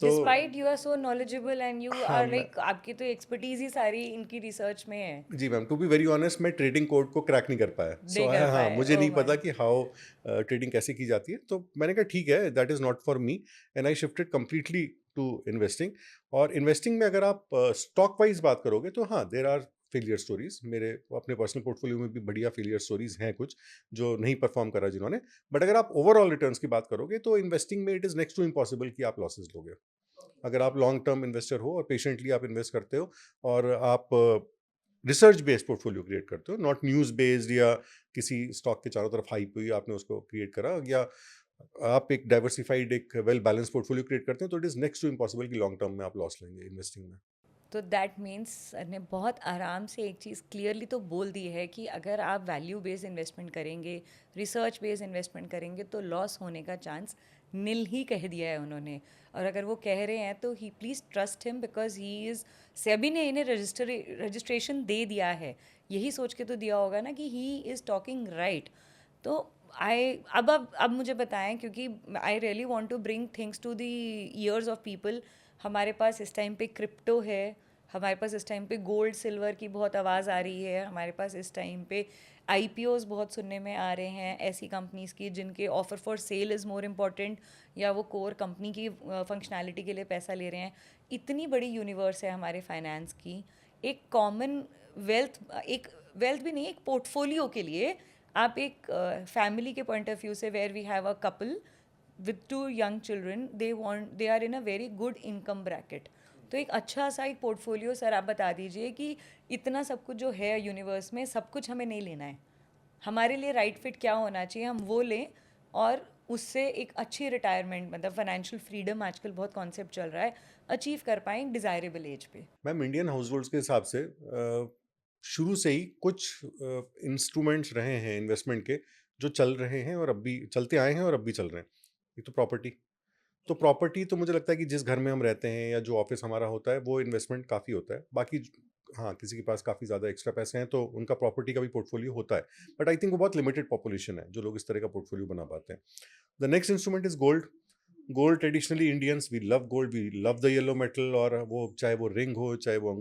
तो despite you are so knowledgeable and you हाँ, आर लाइक, आपकी तो एक्सपर्टीज ही सारी इनकी रिसर्च में है। जी ma'am, to be very honest मैं ट्रेडिंग कोड को क्रैक नहीं कर पाया। सो नहीं कर हाँ, पाए, मुझे ओ नहीं पता माय। कि हाउ ट्रेडिंग कैसे की जाती है। तो मैंने कहा ठीक है, that is not for me and I shifted completely to investing. और इन्वेस्टिंग में अगर आप स्टॉक वाइज़ बात करोगे तो हाँ, देयर आर फेलियर स्टोरीज़। मेरे अपने पर्सनल पोर्टफोलियो में भी बढ़िया फेलियर स्टोरीज़ हैं कुछ, जो नहीं परफ़ॉर्म करा जिन्होंने। बट अगर आप ओवरऑल रिटर्न्स की बात करोगे तो इन्वेस्टिंग में it is next to impossible कि आप लॉसेस लोगे। अगर आप लॉन्ग टर्म इन्वेस्टर हो और पेशेंटली आप इन्वेस्ट करते हो और आप रिसर्च बेस्ड पोर्टफोलियो क्रिएट करते हो, नॉट न्यूज़ बेस्ड या किसी स्टॉक के चारों तरफ हाइप हुई आपने उसको क्रिएट करा, या आप एक डाइवर्सिफाइड एक वेल बैलेंस पोर्टफोलियो क्रिएट करते हैं, तो it is next to impossible कि लॉन्ग टर्म में आप लॉस लेंगे इन्वेस्टिंग में। तो दैट मीन्स सर ने बहुत आराम से एक चीज़ क्लियरली तो बोल दी है कि अगर आप वैल्यू बेस्ड इन्वेस्टमेंट करेंगे, रिसर्च बेस्ड इन्वेस्टमेंट करेंगे, तो लॉस होने का चांस नील ही कह दिया है उन्होंने। और अगर वो कह रहे हैं तो ही please trust him, because he is, SEBI ने इन्हें रजिस्ट्रेशन दे दिया है, यही सोच के तो दिया होगा ना कि ही इज़ टॉकिंग राइट। तो आई अब मुझे बताएं, क्योंकि I really want to bring things to the ears of people. हमारे पास इस टाइम पे क्रिप्टो है, हमारे पास इस टाइम पे गोल्ड सिल्वर की बहुत आवाज़ आ रही है, हमारे पास इस टाइम पे आईपीओज बहुत सुनने में आ रहे हैं ऐसी कंपनीज़ की जिनके offer for sale is more important, या वो कोर कंपनी की फंक्शनैलिटी के लिए पैसा ले रहे हैं। इतनी बड़ी यूनिवर्स है हमारे फाइनेंस की। एक कॉमन वेल्थ, एक वेल्थ भी नहीं, एक पोर्टफोलियो के लिए आप एक फैमिली के पॉइंट ऑफ व्यू से, where we have a couple with two young children, they are in a very good income bracket, तो एक अच्छा सा एक पोर्टफोलियो सर आप बता दीजिए कि इतना सब कुछ जो है यूनिवर्स में, सब कुछ हमें नहीं लेना है, हमारे लिए राइट फिट क्या होना चाहिए हम वो लें, और उससे एक अच्छी रिटायरमेंट, मतलब फाइनेंशियल फ्रीडम आजकल बहुत कॉन्सेप्ट चल रहा है, अचीव कर पाएँ डिज़ायरेबल एज पे। मैम इंडियन हाउस होल्ड्स के हिसाब से शुरू से ही कुछ इंस्ट्रूमेंट्स रहे हैं इन्वेस्टमेंट के, जो चल रहे हैं और अब भी चलते आए हैं और अब भी चल रहे हैं। एक तो प्रॉपर्टी, तो प्रॉपर्टी तो मुझे लगता है कि जिस घर में हम रहते हैं या जो ऑफिस हमारा होता है वो इन्वेस्टमेंट काफ़ी होता है। बाकी हाँ, किसी के पास काफ़ी ज़्यादा एक्स्ट्रा पैसे हैं तो उनका प्रॉपर्टी का भी पोर्टफोलियो होता है। बट आई थिंक वो बहुत लिमिटेड पॉपुलेशन है जो लोग इस तरह का पोर्टफोलियो बना पाते हैं। The next instrument is gold. Gold traditionally Indians we love gold, we love the yellow metal, और वो चाहे वो रिंग हो, चाहे वो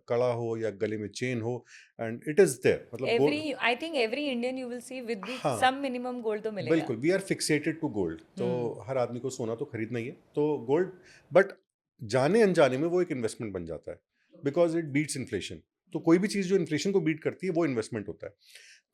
कड़ा हो या गले में चेन हो, एंड इट इज़ देयर, मतलब gold. Every, I think every Indian you will see with हाँ, सम मिनिमम गोल्ड तो मिलेगा। बिल्कुल, we are fixated to gold, तो हम्म। हर आदमी को सोना तो खरीदना ही है, तो गोल्ड। बट जाने-अनजाने में वो एक इन्वेस्टमेंट बन जाता है। Because it beats inflation. तो कोई भी चीज़ जो इन्फ्लेशन को बीट करती है वो इन्वेस्टमेंट होता है।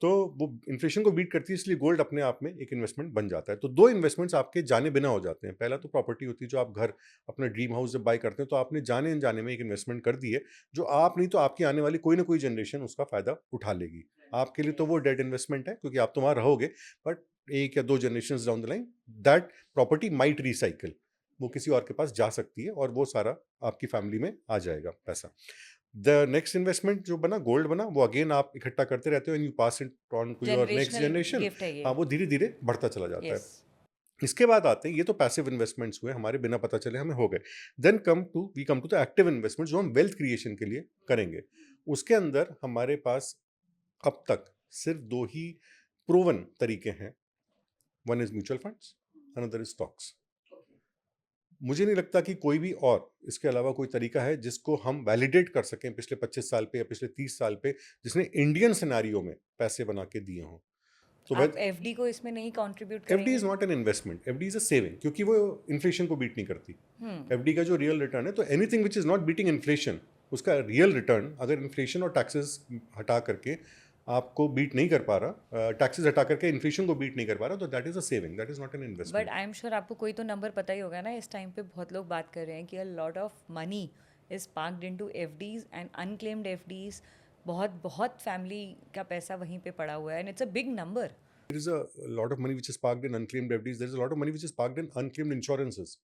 तो वो इन्फ्लेशन को बीट करती है, इसलिए गोल्ड अपने आप में एक इन्वेस्टमेंट बन जाता है। तो दो इन्वेस्टमेंट्स आपके जाने बिना हो जाते हैं। पहला तो प्रॉपर्टी होती है, जो आप घर अपना ड्रीम हाउस जब बाय करते हैं तो आपने जाने अनजाने में एक इन्वेस्टमेंट कर दी है, जो आप नहीं तो आपकी आने वाली कोई ना कोई जनरेशन उसका फायदा उठा लेगी। आपके लिए तो वो डेड इन्वेस्टमेंट है, क्योंकि आप तो वहाँ रहोगे, बट एक या दो generation down the line that property might recycle, वो किसी और के पास जा सकती है और वो सारा आपकी फैमिली में आ जाएगा पैसा। द नेक्स्ट इन्वेस्टमेंट जो बना, गोल्ड बना, वो अगेन आप इकट्ठा करते रहते हो and you pass it on to your next generational generation. Gift है ये। हाँ, वो धीरे धीरे बढ़ता चला जाता है। यस। इसके बाद आते हैं, ये तो पैसिव इन्वेस्टमेंट्स हुए, हमारे बिना पता चले हमें हो गए। Then we come to the active investment, जो हम वेल्थ क्रिएशन के लिए करेंगे। उसके अंदर हमारे पास अब तक सिर्फ दो ही प्रूवन तरीके हैं। One is mutual funds, another is stocks. मुझे नहीं लगता कि कोई भी और इसके अलावा कोई तरीका है जिसको हम वैलिडेट कर सकें पिछले 25 साल पे या पिछले 30 साल पे, जिसने इंडियन सिनारियो में पैसे बना के दिए हों। तो आप एफडी को इसमें नहीं कंट्रीब्यूट एफडी इज करेंगे? Not an investment, FD is a saving, क्योंकि वो इन्फ्लेशन को बीट नहीं करती। हम्म। एफडी का जो रियल रिटर्न है, तो anything which is not beating inflation, उसका रियल रिटर्न अगर इन्फ्लेशन और टैक्सेस हटा करके आपको बीट नहीं कर पा रहा, टैक्सेस हटा करके इन्फ्लेशन को बीट नहीं कर पा रहा, तो that is a saving, that is not an but investment. I am sure आपको कोई तो नंबर पता ही होगा ना। इस टाइम पे बहुत लोग बात कर रहे हैं कि अ lot of money is parked into FDs and unclaimed FDs. बहुत बहुत फैमिली का पैसा वहीं पे पड़ा हुआ है and it's a big number. There is a lot of money which is parked in unclaimed FDs. There is a lot of money which is parked in unclaimed insurances.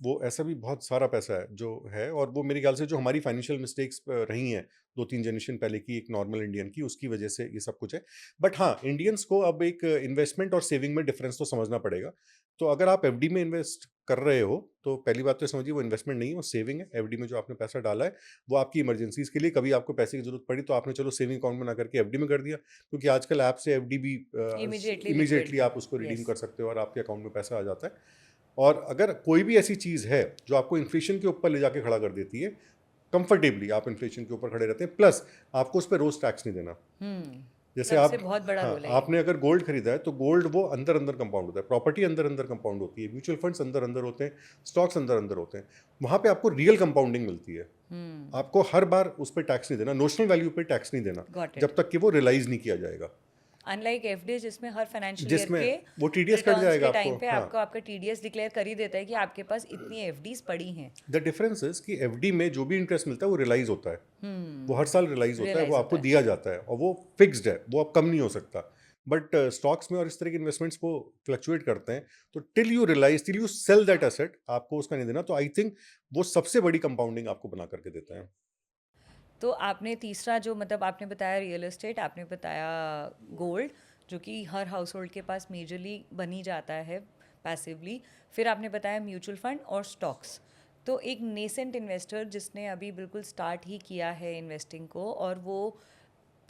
वो ऐसा भी बहुत सारा पैसा है जो है, और वो मेरे ख्याल से जो हमारी फाइनेंशियल मिस्टेक्स रही हैं 2-3 जनरेशन पहले की, एक नॉर्मल इंडियन की, उसकी वजह से ये सब कुछ है। बट हाँ, इंडियंस को अब एक इन्वेस्टमेंट और सेविंग में डिफरेंस तो समझना पड़ेगा। तो अगर आप एफडी में इन्वेस्ट कर रहे हो, तो पहली बात तो समझिए वो इन्वेस्टमेंट नहीं है, वो सेविंग है। एफडी में जो आपने पैसा डाला है वो आपकी इमरजेंसीज के लिए, कभी आपको पैसे की जरूरत पड़ी तो आपने चलो सेविंग अकाउंट बना करके एफडी में कर दिया, क्योंकि आजकल ऐप से एफडी भी इमीडिएटली लिक्विड। इमीडिएटली आप उसको रिडीम यस। कर सकते हो और आपके अकाउंट में पैसा आ जाता है। और अगर कोई भी ऐसी चीज़ है जो आपको इन्फ्लेशन के ऊपर ले जाके खड़ा कर देती है, कंफर्टेबली आप इन्फ्लेशन के ऊपर खड़े रहते हैं, प्लस आपको उस पर रोज टैक्स नहीं देना। जैसे सबसे आप, बहुत बड़ा हाँ, रोल है ये। आपने अगर गोल्ड खरीदा है तो गोल्ड वो अंदर अंदर कंपाउंड होता है, प्रॉपर्टी अंदर अंदर कंपाउंड होती है, म्यूचुअल फंड्स अंदर अंदर होते हैं, स्टॉक्स अंदर अंदर होते हैं। वहाँ पे आपको रियल कंपाउंडिंग मिलती है। आपको हर बार उस पर टैक्स नहीं देना, नोशनल वैल्यू पे टैक्स नहीं देना, Got it. जब तक कि वो रियलाइज नहीं किया जाएगा। अनलाइक एफडी जिसमें हर फाइनेंशियल ईयर जिसमें के वो टीडीएस कट रिटर्न्स जाएगा के टाइम आपको। पे हाँ, आपको आपका टीडीएस डिक्लेयर कर ही देता है कि आपके पास इतनी एफडीज पड़ी हैं। द डिफरेंस इज कि एफडी में जो भी इंटरेस्ट मिलता है वो रियलाइज होता है। वो हर साल रियलाइज होता है, Realize वो आपको होता है। दिया जाता है और वो फिक्स्ड है, वो अब कम नहीं हो सकता। बट स्टॉक्स में और इस तरह के इन्वेस्टमेंट्स वो फ्लक्चुएट करते हैं, तो till you realise, till you sell that asset, आपको उसका नहीं देना। तो आई थिंक वो सबसे बड़ी कंपाउंडिंग आपको बना करके देता है। तो आपने तीसरा जो मतलब आपने बताया रियल एस्टेट, आपने बताया गोल्ड, जो कि हर हाउस होल्ड के पास मेजरली बनी जाता है पैसिवली। फिर आपने बताया म्यूचुअल फंड और स्टॉक्स। तो एक नेसेंट इन्वेस्टर जिसने अभी बिल्कुल स्टार्ट ही किया है इन्वेस्टिंग को, और वो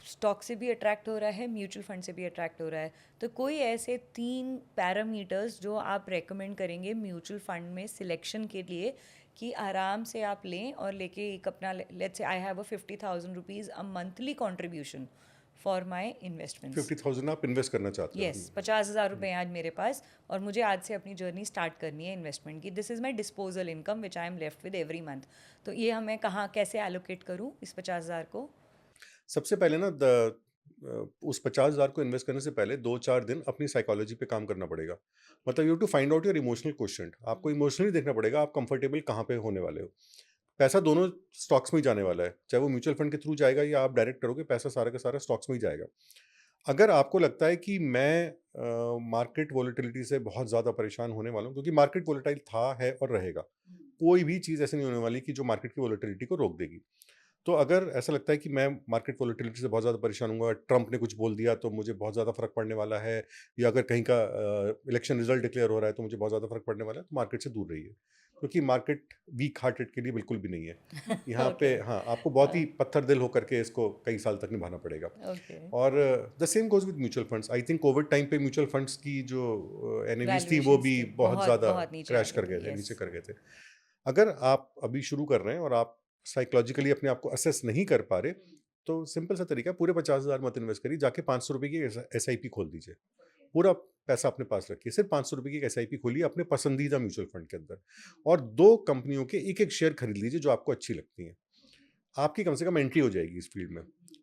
स्टॉक से भी अट्रैक्ट हो रहा है, म्यूचुअल फंड से भी अट्रैक्ट हो रहा है, तो कोई ऐसे 3 पैरामीटर्स जो आप रेकमेंड करेंगे म्यूचुअल फंड में सिलेक्शन के लिए कि आराम से आप लें और लेके एक अपना, let's say I have a 50,000 rupees a monthly contribution for my investments. 50,000 आप इन्वेस्ट करना चाहते हो? यस, 50,000 रुपये आज मेरे पास, और मुझे आज से अपनी जर्नी स्टार्ट करनी है इन्वेस्टमेंट की। This is my disposal income which I am left with every month. तो ये हमें कहाँ कैसे एलोकेट करूँ इस 50,000 को? सबसे पहले ना उस 50,000 को इन्वेस्ट करने से पहले 2-4 दिन अपनी साइकोलॉजी पे काम करना पड़ेगा। मतलब you to find out your emotional question. आपको इमोशनली देखना पड़ेगा आप कंफर्टेबल कहाँ पे होने वाले हो। पैसा दोनों स्टॉक्स में ही जाने वाला है, चाहे वो म्यूचुअल फंड के थ्रू जाएगा या आप डायरेक्ट करोगे, पैसा सारा का सारा स्टॉक्स में ही जाएगा। अगर आपको लगता है कि मैं मार्केट वोलेटिलिटी से बहुत ज़्यादा परेशान होने वाला हूँ, क्योंकि मार्केट वोलेटाइल था, है और रहेगा। कोई भी चीज़ ऐसी नहीं होने वाली कि जो मार्केट की वोलेटिलिटी को रोक देगी। तो अगर ऐसा लगता है कि मैं मार्केट वोलेटिलिटी से बहुत ज़्यादा परेशान हूँगा, ट्रंप ने कुछ बोल दिया तो मुझे बहुत ज़्यादा फ़र्क पड़ने वाला है, या अगर कहीं का इलेक्शन रिजल्ट डिक्लेयर हो रहा है तो मुझे बहुत ज़्यादा फ़र्क पड़ने वाला है, तो मार्केट से दूर रहिए, क्योंकि मार्केट वीक हार्टेड के लिए बिल्कुल भी नहीं है। यहाँ पे ओके। हाँ, आपको बहुत ही पत्थर दिल होकर के इसको कई साल तक निभाना पड़ेगा। ओके। और the same goes with mutual funds. I think Covid time पे म्यूचुअल फंड्स की जो एनएवीज थी वो वैल्यूएशंस भी थी, बहुत बहुत ज़्यादा बहुत नीचे आ क्रैश गई कर गए थी। थे, यस। नीचे कर गए थे। अगर आप अभी शुरू कर रहे हैं और आप साइकोलॉजिकली अपने आप को असेस नहीं कर पा रहे, तो सिंपल सा तरीका है, पूरे 50,000 मत इन्वेस्ट करिए, जाके 500 रुपये की एसआईपी खोल दीजिए। पूरा पैसा अपने पास रखिए, सिर्फ 500 रुपये की एसआईपी खोलिए अपने पसंदीदा म्यूचुअल फंड के अंदर, और 2 कंपनियों के एक एक शेयर खरीद लीजिए जो आपको अच्छी लगती हैं। आपकी कम से कम एंट्री हो जाएगी इस फील्ड में।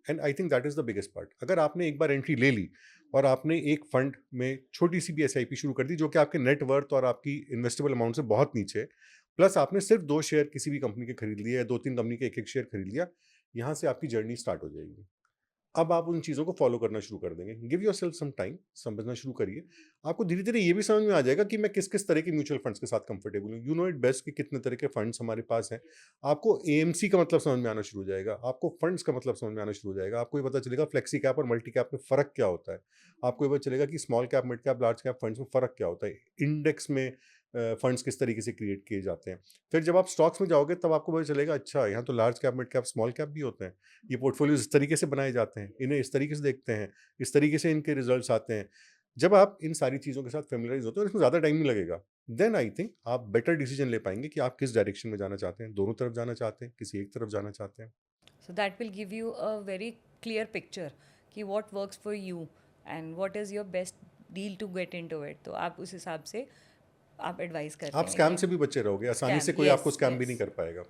And I think that is the biggest part. अगर आपने एक बार एंट्री ले ली और आपने एक फंड में छोटी सी भी एसआईपी शुरू कर दी जो कि आपके नेट वर्थ और आपकी इन्वेस्टेबल अमाउंट से बहुत नीचे है, प्लस आपने सिर्फ 2 शेयर किसी भी कंपनी के खरीद लिए या 2-3 कंपनी के एक-एक शेयर खरीद लिया, यहाँ से आपकी जर्नी स्टार्ट हो जाएगी। अब आप उन चीज़ों को फॉलो करना शुरू कर देंगे। गिव योरसेल्फ सम टाइम, समझना शुरू करिए। आपको धीरे-धीरे ये भी समझ में आ जाएगा कि मैं किस-किस तरह के म्यूचुअल फंड्स के साथ कंफर्टेबल हूँ। यू नो इट बेस्ट कि कितने तरह के फंड्स हमारे पास हैं। आपको एएमसी का मतलब समझ में आना शुरू हो जाएगा, आपको फंड्स का मतलब समझ में आना शुरू हो जाएगा। आपको ये पता चलेगा फ्लेक्सी कैप और मल्टी कैप में फ़र्क क्या होता है। आपको ये पता चलेगा कि small cap, mid cap, large cap funds में फ़र्क क्या होता है। इंडेक्स में फंड्स किस तरीके से क्रिएट किए जाते हैं। फिर जब आप स्टॉक्स में जाओगे तब आपको पता चलेगा अच्छा यहाँ तो large cap, mid cap, small cap भी होते हैं। ये पोर्टफोलियोज इस तरीके से बनाए जाते हैं, इन्हें इस तरीके से देखते हैं, इस तरीके से इनके रिजल्ट्स आते हैं। जब आप इन सारी चीज़ों के साथ फेमिलराइज होते हो और इसमें ज़्यादा टाइम नहीं लगेगा, देन आई थिंक आप बेटर डिसीजन ले पाएंगे कि आप किस डायरेक्शन में जाना चाहते हैं। दोनों तरफ जाना चाहते हैं, किसी एक तरफ जाना चाहते हैं। So that will give you a very clear picture कि what works for you and what is your best deal to get into it. तो आप उस हिसाब से आप एडवाइस करते आप हैं स्कैम कि से भी बचे रहोगे, आसानी से स्कैम, कोई आपको यस स्कैम भी नहीं यस, कर पाएगा।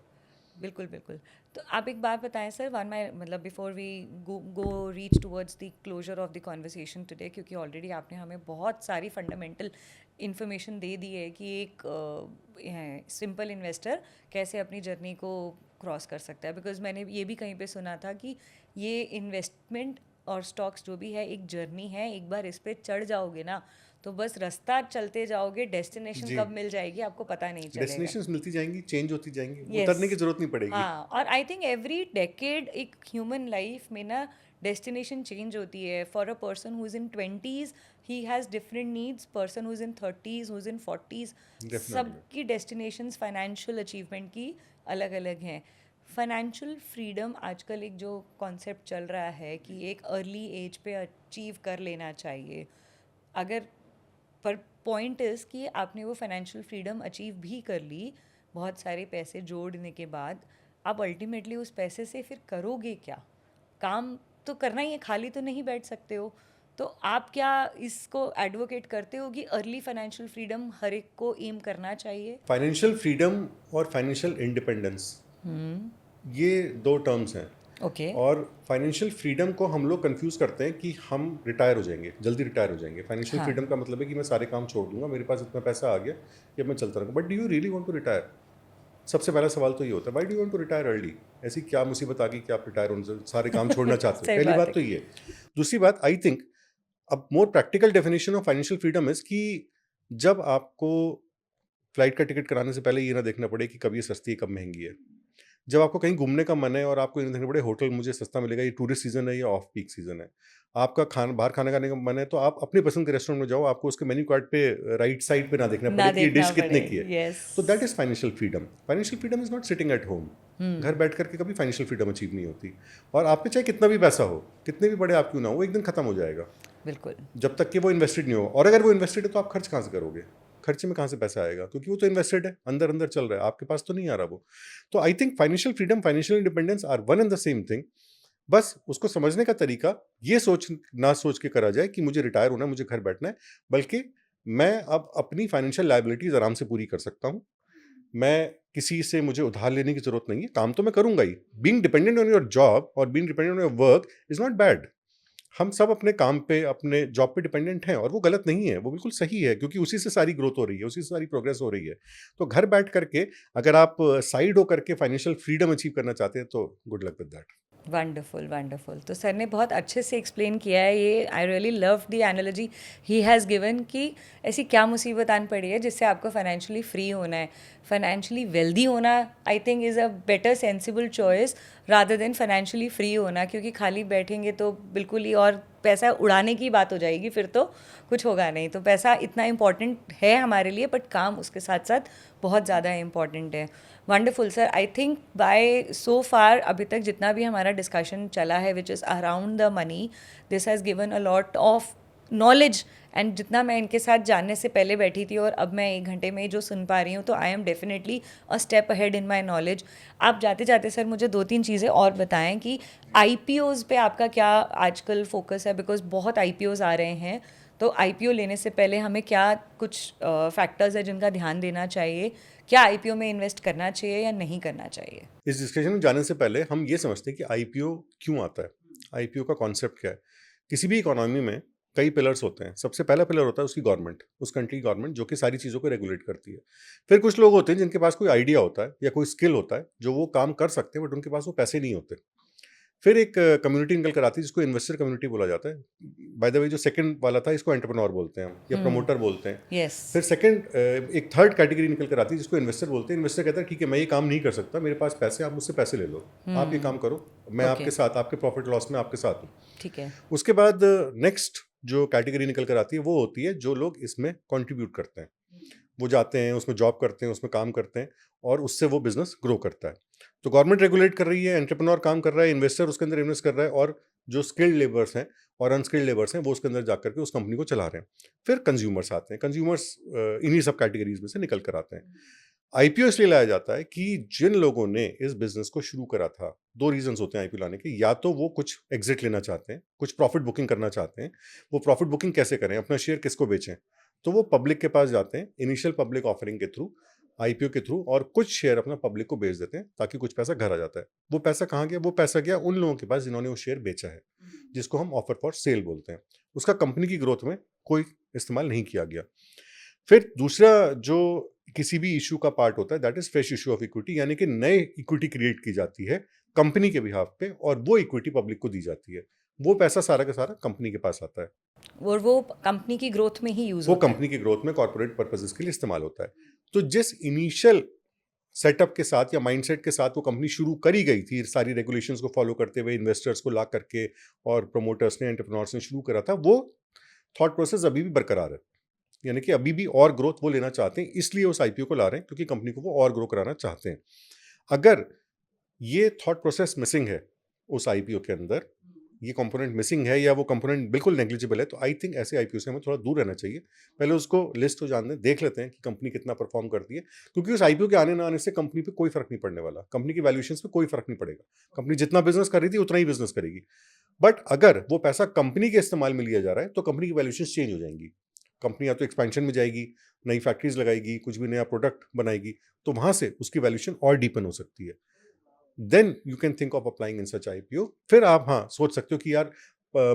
बिल्कुल बिल्कुल। तो आप एक बात बताएं सर, वन माई मतलब before we go reach towards the closure of the conversation today, क्योंकि ऑलरेडी आपने हमें बहुत सारी फंडामेंटल इन्फॉर्मेशन दे दी है कि एक सिंपल इन्वेस्टर कैसे अपनी जर्नी को क्रॉस कर सकता है। बिकॉज मैंने ये भी कहीं पे सुना था कि ये इन्वेस्टमेंट और स्टॉक्स जो भी है एक जर्नी है, एक बार इस पर चढ़ जाओगे ना तो बस रास्ता चलते जाओगे, डेस्टिनेशन जी, कब मिल जाएगी आपको पता नहीं चलेगा। डेस्टिनेशंस मिलती जाएंगी, चेंज होती जाएंगी, यस, उतरने की जरूरत नहीं पड़ेगी। हाँ, और आई थिंक एवरी डेकेड एक ह्यूमन लाइफ में ना डेस्टिनेशन चेंज होती है। For a person who is in 20s he has different needs, person who is in 30s, who is in 40s, definitely. सबकी डेस्टिनेशंस फाइनेंशियल अचीवमेंट की अलग अलग हैं। फाइनेंशियल फ्रीडम आजकल एक जो कॉन्सेप्ट चल रहा है कि एक अर्ली एज पे अचीव कर लेना चाहिए, अगर पर पॉइंट इज़ कि आपने वो फाइनेंशियल फ्रीडम अचीव भी कर ली बहुत सारे पैसे जोड़ने के बाद, आप अल्टीमेटली उस पैसे से फिर करोगे क्या? काम तो करना ही है, खाली तो नहीं बैठ सकते हो। तो आप क्या इसको एडवोकेट करते हो कि अर्ली फाइनेंशियल फ्रीडम हर एक को एम करना चाहिए? फाइनेंशियल फ्रीडम और फाइनेंशियल इंडिपेंडेंस, ये 2 टर्म्स हैं। ओके, और फाइनेंशियल फ्रीडम को हम लोग कंफ्यूज करते हैं कि हम रिटायर हो जाएंगे, जल्दी रिटायर हो जाएंगे। फाइनेंशियल हाँ, फ्रीडम का मतलब है कि मैं सारे काम छोड़ दूंगा, मेरे पास इतना पैसा आ गया कि अब मैं चलता रहूँगा। But do you really want to retire? सबसे पहला सवाल तो ये होता है, why do you want to retire early? ऐसी क्या मुसीबत आ गई कि आप रिटायर होने से सारे काम छोड़ना चाहते हो? सही पहली बात बात है। तो ये। दूसरी बात, आई थिंक अब more practical definition of financial freedom is कि जब आपको फ्लाइट का टिकट कराने से पहले ये ना देखना पड़े कि कब ये सस्ती है, कब महंगी है। जब आपको कहीं घूमने का मन है और आपको ये नहीं देखना पड़े होटल मुझे सस्ता मिलेगा, ये टूरिस्ट सीजन है या ऑफ पीक सीजन है। आपका बाहर खाना खाने का मन है तो आप अपने पसंद के रेस्टोरेंट में जाओ, आपको उसके मेन्यू कार्ड पे राइट साइड पे ना देखना ना पड़े कि ये देखना डिश कितने पड़े, की है। यस। तो that is financial freedom. Financial freedom is not sitting at home. घर बैठ करके कभी फाइनेंशियल फ्रीडम अचीव नहीं होती। और आप पे चाहे कितना भी पैसा हो, कितने भी बड़े आप क्यों ना हो, वो एक दिन खत्म हो जाएगा बिल्कुल, जब तक कि वो इन्वेस्टेड नहीं हो। और अगर वो इन्वेस्टेड है तो आप खर्च कहाँ से करोगे? खर्चे में कहाँ से पैसा आएगा? क्योंकि वो तो इन्वेस्टेड है, अंदर अंदर चल रहा है, आपके पास तो नहीं आ रहा वो। तो I think financial freedom, financial independence are one and the same thing. बस उसको समझने का तरीका ये सोच के करा जाए कि मुझे रिटायर होना है, मुझे घर बैठना है, बल्कि मैं अब अपनी फाइनेंशियल लायबिलिटीज आराम से पूरी कर सकता हूँ। मैं किसी से मुझे उधार लेने की जरूरत नहीं है, काम तो मैं करूंगा ही। Being dependent on your job और being dependent on your work is not bad. हम सब अपने काम पे, अपने जॉब पे डिपेंडेंट हैं और वो गलत नहीं है, वो बिल्कुल सही है, क्योंकि उसी से सारी ग्रोथ हो रही है, उसी से सारी प्रोग्रेस हो रही है। तो घर बैठ करके अगर आप साइड हो करके फाइनेंशियल फ्रीडम अचीव करना चाहते हैं तो good luck with that. Wonderful wonderful. तो सर ने बहुत अच्छे से एक्सप्लेन किया है ये। I really love the analogy he has given कि ऐसी क्या मुसीबत आन पड़ी है जिससे आपको फाइनेंशियली फ्री होना है। फाइनेंशियली वेल्दी होना I think is a better sensible choice rather than financially free होना, क्योंकि खाली बैठेंगे तो बिल्कुल ही और पैसा उड़ाने की बात हो जाएगी, फिर तो कुछ होगा नहीं। तो पैसा इतना इम्पॉर्टेंट है हमारे लिए, बट काम उसके साथ साथ बहुत ज़्यादा इम्पॉर्टेंट है। Wonderful sir, I think by so far अभी तक जितना भी हमारा डिस्कशन चला है which is around the money, this has given a lot of knowledge. And जितना मैं इनके साथ जानने से पहले बैठी थी और अब मैं 1 घंटे में जो सुन पा रही हूँ, तो I am definitely a step ahead in my knowledge. आप जाते जाते सर मुझे 2-3 चीज़ें और बताएं कि IPOs पे आपका क्या आजकल फोकस है, बिकॉज बहुत IPOs आ रहे हैं। तो आईपीओ लेने से पहले हमें क्या कुछ फैक्टर्स है जिनका ध्यान देना चाहिए? क्या आईपीओ में इन्वेस्ट करना चाहिए या नहीं करना चाहिए? इस डिस्कशन में जाने से पहले हम ये समझते हैं कि आईपीओ क्यों आता है, आईपीओ का कॉन्सेप्ट क्या है। किसी भी इकोनॉमी में कई पिलर्स होते हैं। सबसे पहला पिलर होता है उसकी गवर्नमेंट, उस कंट्री की गवर्नमेंट जो कि सारी चीज़ों को रेगुलेट करती है। फिर कुछ लोग होते हैं जिनके पास कोई आइडिया होता है या कोई स्किल होता है जो वो काम कर सकते हैं, बट उनके पास वो पैसे नहीं होते। फिर एक कम्युनिटी निकल कर आती है जिसको इन्वेस्टर कम्युनिटी बोला जाता है। बाय द वे, जो सेकंड वाला था इसको एंटरप्रेन्योर बोलते हैं हम, या प्रमोटर बोलते हैं। यस। फिर सेकंड एक थर्ड कैटेगरी निकल कर आती है जिसको इन्वेस्टर बोलते हैं। इन्वेस्टर कहता है ठीक है, मैं ये काम नहीं कर सकता, मेरे पास पैसे, आप मुझसे पैसे ले लो, आप ये काम करो, मैं ओके। आपके साथ, आपके प्रॉफिट लॉस में आपके साथ हूँ। ठीक है। उसके बाद नेक्स्ट जो कैटेगरी निकल कर आती है वो होती है जो लोग इसमें कंट्रीब्यूट करते हैं। वो जाते हैं, उसमें जॉब करते हैं, उसमें काम करते हैं, और उससे वो बिजनेस ग्रो करता है। तो गवर्नमेंट रेगुलेट कर रही है, एंटरप्रेन्योर काम कर रहा है, इन्वेस्टर उसके अंदर इन्वेस्ट कर रहा है, और जो स्किल्ड लेबर्स हैं और अनस्किल्ड लेबर्स हैं वो उसके अंदर जाकर के उस कंपनी को चला रहे हैं। फिर कंज्यूमर्स आते हैं। कंज्यूमर्स इन्हीं सब कैटेगरीज में से निकल कर आते हैं। आईपीओ इसलिए लाया जाता है कि जिन लोगों ने इस बिजनेस को शुरू करा था, दो रीजंस होते हैं आईपीओ लाने के। या तो वो कुछ एग्जिट लेना चाहते हैं, कुछ प्रॉफिट बुकिंग करना चाहते हैं। वो प्रॉफिट बुकिंग कैसे करें, अपना शेयर किसको बेचें, तो वो पब्लिक के पास जाते हैं इनिशियल पब्लिक ऑफरिंग के थ्रू, आईपीओ के थ्रू, और कुछ शेयर अपना पब्लिक को बेच देते हैं ताकि कुछ पैसा घर आ जाता है। वो पैसा कहाँ गया? वो पैसा गया उन लोगों के पास जिन्होंने वो शेयर बेचा है, जिसको हम ऑफर फॉर सेल बोलते हैं। उसका कंपनी की ग्रोथ में कोई इस्तेमाल नहीं किया गया। फिर दूसरा जो किसी भी इशू का पार्ट होता है, that is fresh issue of equity, यानी कि नए इक्विटी क्रिएट की जाती है कंपनी के बिहाफ पे, और वो इक्विटी पब्लिक को दी जाती है। वो पैसा सारा का सारा कंपनी के पास आता है। और वो कंपनी की ग्रोथ में ही यूज वो होता है। कंपनी की ग्रोथ में कॉर्पोरेट पर्पसेस के लिए इस्तेमाल होता है। तो जिस इनिशियल सेटअप के साथ या माइंडसेट के साथ वो कंपनी शुरू करी गई थी, सारी रेगुलेशंस को फॉलो करते हुए, इन्वेस्टर्स को ला करके और प्रमोटर्स ने, एंटरप्रेन्योर्स ने शुरू करा था, वो थॉट प्रोसेस अभी भी बरकरार है। यानी कि अभी भी और ग्रोथ वो लेना चाहते हैं, इसलिए उस आईपीओ को ला रहे हैं क्योंकि कंपनी को वो और ग्रो कराना चाहते हैं। अगर ये थॉट प्रोसेस मिसिंग है उस आईपीओ के अंदर, ये कंपोनेंट मिसिंग है या वो कंपोनेंट बिल्कुल नेग्लिजिबल है, तो आई थिंक ऐसे आईपीओ से हमें थोड़ा दूर रहना चाहिए। पहले उसको लिस्ट हो जान दें, देख लेते हैं कि कंपनी कितना परफॉर्म करती है, क्योंकि उस आईपीओ के आने ना आने से कंपनी पे कोई फर्क नहीं पड़ने वाला, कंपनी की वैल्यूएशंस पे कोई फर्क नहीं पड़ेगा। कंपनी जितना बिजनेस कर रही थी उतना ही बिजनेस करेगी। बट अगर वो पैसा कंपनी के इस्तेमाल में लिया जा रहा है तो कंपनी की वैल्यूएशंस चेंज हो जाएंगी। कंपनी या तो एक्सपेंशन में जाएगी, नई फैक्ट्रीज लगाएगी, कुछ भी नया प्रोडक्ट बनाएगी, तो वहां से उसकी वैल्यूएशन और डीपन हो सकती है। Then you can think of applying in such IPO. फिर आप हाँ सोच सकते हो कि यार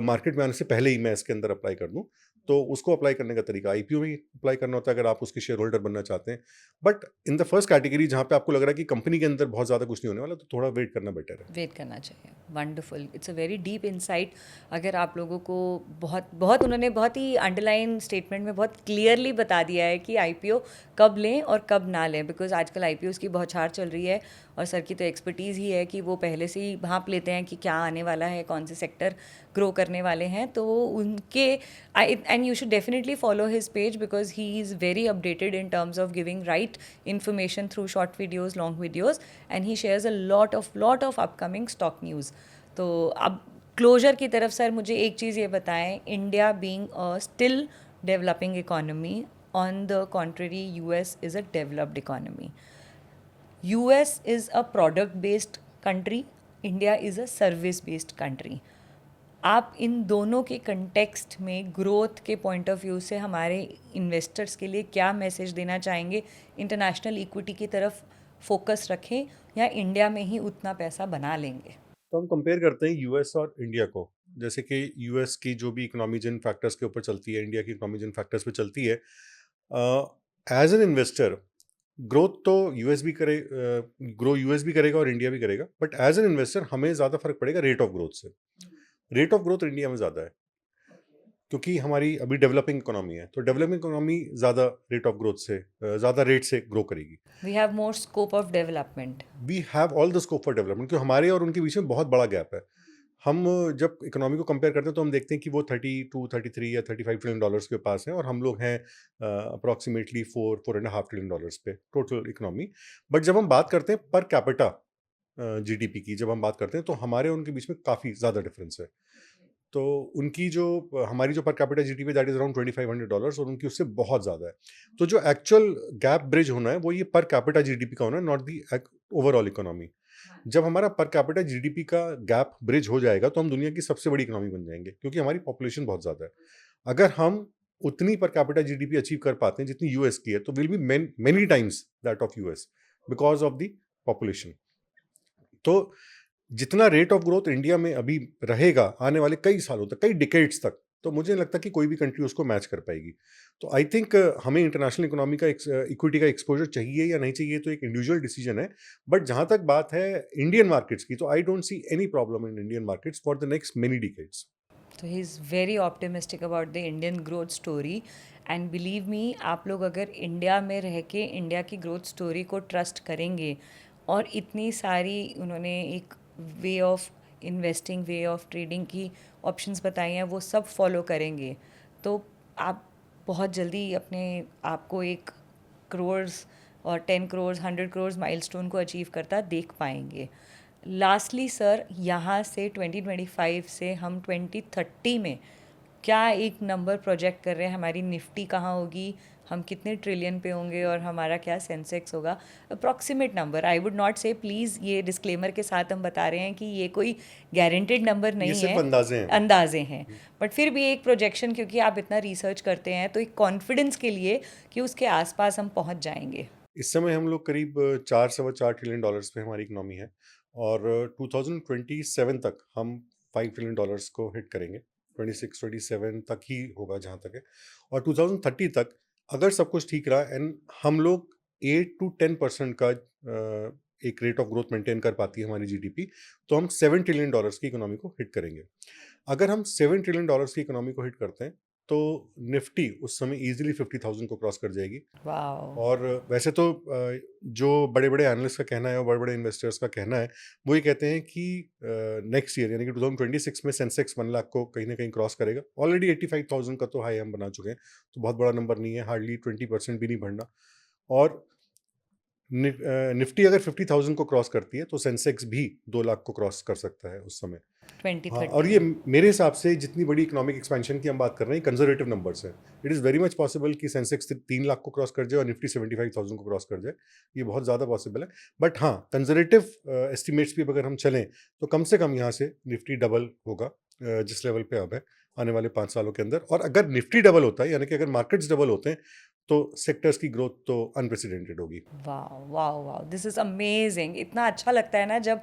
मार्केट में आने से पहले ही मैं इसके अंदर अप्लाई कर दूं, तो उसको अप्लाई करने का तरीका आईपीओ में ही अप्लाई करना होता है अगर आप उसके शेयर होल्डर बनना चाहते हैं। But in the first category जहां पे आपको लग रहा है कि कंपनी के अंदर बहुत ज्यादा कुछ नहीं होने वाला, तो थोड़ा वेट करना बेटर है। वेट करना चाहिए। Wonderful, it's a very deep insight. अगर आप लोगों को बहुत बहुत उन्होंने बहुत ही अंडरलाइन स्टेटमेंट में बहुत क्लियरली बता दिया है कि आईपीओ कब लें और कब ना लें, बिकॉज आजकल आईपीओ की बौछार चल रही है और सर की तो एक्सपर्टीज़ ही है कि वो पहले से ही भांप लेते हैं कि क्या आने वाला है, कौन से सेक्टर ग्रो करने वाले हैं। तो उनके and you should definitely follow his page because he is very updated in terms of giving right information through short videos, long videos, and he shares a lot of upcoming stock news. तो अब closure की तरफ sir मुझे एक चीज़ ये बताएं, India being a still developing economy, on the contrary US is a developed economy. US is a product based country, India is a service based country. आप इन दोनों के कंटेक्स्ट में ग्रोथ के पॉइंट ऑफ व्यू से हमारे investors के लिए क्या मैसेज देना चाहेंगे? इंटरनेशनल इक्विटी की तरफ फोकस रखें या इंडिया में ही उतना पैसा बना लेंगे? तो हम कंपेयर करते हैं यूएस और इंडिया को। जैसे कि यूएस की जो भी इकोनॉमी जिन फैक्टर्स के ऊपर चलती है, इंडिया की इकोनॉमी जिन फैक्टर्स पे चलती है, एज एन इन्वेस्टर ग्रोथ तो यूएस भी करे, ग्रो यूएस भी करेगा और इंडिया भी करेगा, बट एज एन इन्वेस्टर हमें ज़्यादा फर्क पड़ेगा रेट ऑफ ग्रोथ से। रेट ऑफ ग्रोथ इंडिया में ज़्यादा है क्योंकि हमारी अभी डेवलपिंग इकोनॉमी है, तो डेवलपिंग इकोनॉमी ज़्यादा रेट ऑफ ग्रोथ से, ज़्यादा रेट से ग्रो करेगी। We have more scope of development. We have all the scope for development, क्योंकि हमारे और उनके बीच में बहुत बड़ा गैप है। हम जब इकोनॉमी को कंपेयर करते हैं तो हम देखते हैं कि वो 32, 33 या $35 ट्रिलियन के पास हैं और हम लोग हैं अप्रॉक्सीमेटली 4.5 ट्रिलियन पे टोटल इकोनॉमी। बट जब हम बात करते हैं पर कैपिटा जीडीपी की, जब हम बात करते हैं तो हमारे और उनके बीच में काफ़ी ज़्यादा डिफरेंस है। तो उनकी जो हमारी जो per capita GDP that is around $2500 और उनकी उससे बहुत ज़्यादा है। तो जो एक्चुअल गैप ब्रिज होना है वो ये पर कैपिटा जीडीपी का होना है, नॉट दी ओवरऑल इकोनॉमी। जब हमारा पर कैपिटा जीडीपी का गैप ब्रिज हो जाएगा तो हम दुनिया की सबसे बड़ी इकोनॉमी बन जाएंगे, क्योंकि हमारी पॉपुलेशन बहुत ज़्यादा है। अगर हम उतनी पर कैपिटा जीडीपी अचीव कर पाते हैं जितनी यूएस की है, तो will be many times that of US because of the population. तो जितना रेट ऑफ ग्रोथ इंडिया में अभी रहेगा आने वाले कई सालों तक, कई डिकेड्स तक, तो मुझे नहीं लगता कि कोई भी कंट्री उसको मैच कर पाएगी। तो आई थिंक हमें इंटरनेशनल इकोनॉमी का इक्विटी का एक्सपोजर चाहिए या नहीं चाहिए तो एक इंडिविजुअल डिसीजन है। बट जहां तक बात है इंडियन मार्केट्स की, तो I don't see any problem in Indian markets for the next many decades. तो he is very optimistic about the Indian growth story and believe me, आप लोग अगर इंडिया में रह के इंडिया की ग्रोथ स्टोरी को ट्रस्ट करेंगे और इतनी सारी उन्होंने एक way of investing, way of trading की ऑप्शंस बताई हैं, वो सब फॉलो करेंगे तो आप बहुत जल्दी अपने आप को 1 करोड़ और 10 करोड़ 100 करोड़ माइलस्टोन को अचीव करता देख पाएंगे। लास्टली सर, यहाँ से 2025 से हम 2030 में क्या एक नंबर प्रोजेक्ट कर रहे हैं? हमारी निफ्टी कहाँ होगी, हम कितने ट्रिलियन पे होंगे और हमारा क्या सेंसेक्स होगा? Approximate number, I would not से, प्लीज़ ये डिस्क्लेमर के साथ हम बता रहे हैं कि ये कोई गारंटेड नंबर ये नहीं सिर्फ है, अंदाजे हैं। अंदाजे हैं, बट फिर भी एक प्रोजेक्शन, क्योंकि आप इतना रिसर्च करते हैं तो एक कॉन्फिडेंस के लिए कि उसके आसपास हम पहुंच जाएंगे। इस समय हम लोग करीब 4 सवा 4 ट्रिलियन डॉलर्स पे हमारी इकोनॉमी है, और 2027 तक हम 5 ट्रिलियन डॉलर्स को हिट करेंगे। 26-27 तक ही होगा जहाँ तक है। और 2030 तक अगर सब कुछ ठीक रहा एंड हम लोग 8 to 10% का एक रेट ऑफ ग्रोथ मेंटेन कर पाती है हमारी जीडीपी, तो हम 7 ट्रिलियन डॉलर्स की इकोनॉमी को हिट करेंगे। अगर हम 7 ट्रिलियन डॉलर्स की इकोनॉमी को हिट करते हैं तो निफ्टी उस समय इजीली 50,000 को क्रॉस कर जाएगी। वाह। और वैसे तो जो बड़े बड़े एनालिस्ट का कहना है और बड़े बड़े इन्वेस्टर्स का कहना है, वो ये कहते हैं कि नेक्स्ट ईयर यानी कि 2026 में सेंसेक्स 1 लाख को कहीं ना कहीं क्रॉस करेगा। ऑलरेडी 85,000 का तो हाई हम बना चुके हैं, तो बहुत बड़ा नंबर नहीं है, हार्डली 20% भी नहीं बढ़ना। और निफ्टी अगर 50,000 को क्रॉस करती है तो सेंसेक्स भी 2 लाख को क्रॉस कर सकता है उस समय। हाँ, और 2030 ये में। मेरे हिसाब से जितनी बड़ी इकोनॉमिक एक्सपेंशन की हम बात कर रहे हैं, कंजर्वेटिव नंबर्स हैं। It is very much possible कि सेंसेक्स 3 लाख को क्रॉस कर जाए और निफ्टी 75,000 को क्रॉस कर जाए। ये बहुत ज़्यादा पॉसिबल है। बट हाँ, कंजर्वेटिव एस्टिमेट्स भी अगर हम चलें तो कम से कम यहाँ से निफ्टी डबल होगा जिस लेवल पे अब है, आने वाले 5 सालों के अंदर। और अगर निफ्टी डबल होता है, यानी कि अगर मार्केट्स डबल होते हैं, तो सेक्टर्स की ग्रोथ तो अनप्रेसिडेंटेड होगी। वाह वाह वाह, दिस इज़ अमेजिंग। इतना अच्छा लगता है ना जब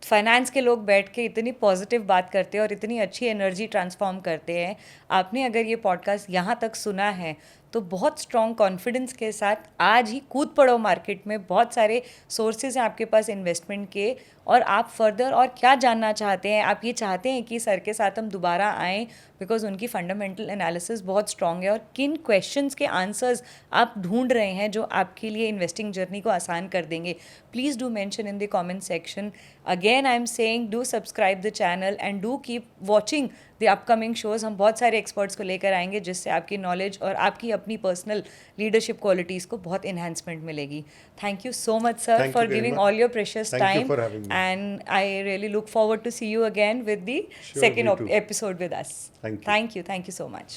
फाइनेंस के लोग बैठ के इतनी पॉजिटिव बात करते हैं और इतनी अच्छी एनर्जी ट्रांसफॉर्म करते हैं। आपने अगर ये पॉडकास्ट यहाँ तक सुना है तो बहुत स्ट्रॉन्ग कॉन्फिडेंस के साथ आज ही कूद पड़ो मार्केट में। बहुत सारे सोर्सेज हैं आपके पास इन्वेस्टमेंट के, और आप फर्दर और क्या जानना चाहते हैं? आप ये चाहते हैं कि सर के साथ हम दोबारा आएँ बिकॉज उनकी फंडामेंटल एनालिसिस बहुत स्ट्रॉन्ग है, और किन क्वेश्चंस के आंसर्स आप ढूंढ रहे हैं जो आपके लिए इन्वेस्टिंग जर्नी को आसान कर देंगे, please do mention in the comment section. Again I am saying, do subscribe the channel and do keep watching the upcoming shows. हम बहुत सारे एक्सपर्ट्स को लेकर आएंगे जिससे आपकी नॉलेज और आपकी अपनी पर्सनल लीडरशिप क्वालिटीज़ को बहुत इन्हांसमेंट मिलेगी। Thank you so much sir Thank you for very giving much. All your precious Thank you time, for having me. and I really look forward to see you again with the Sure, second me too. episode with us. Thank you. Thank you. Thank you so much.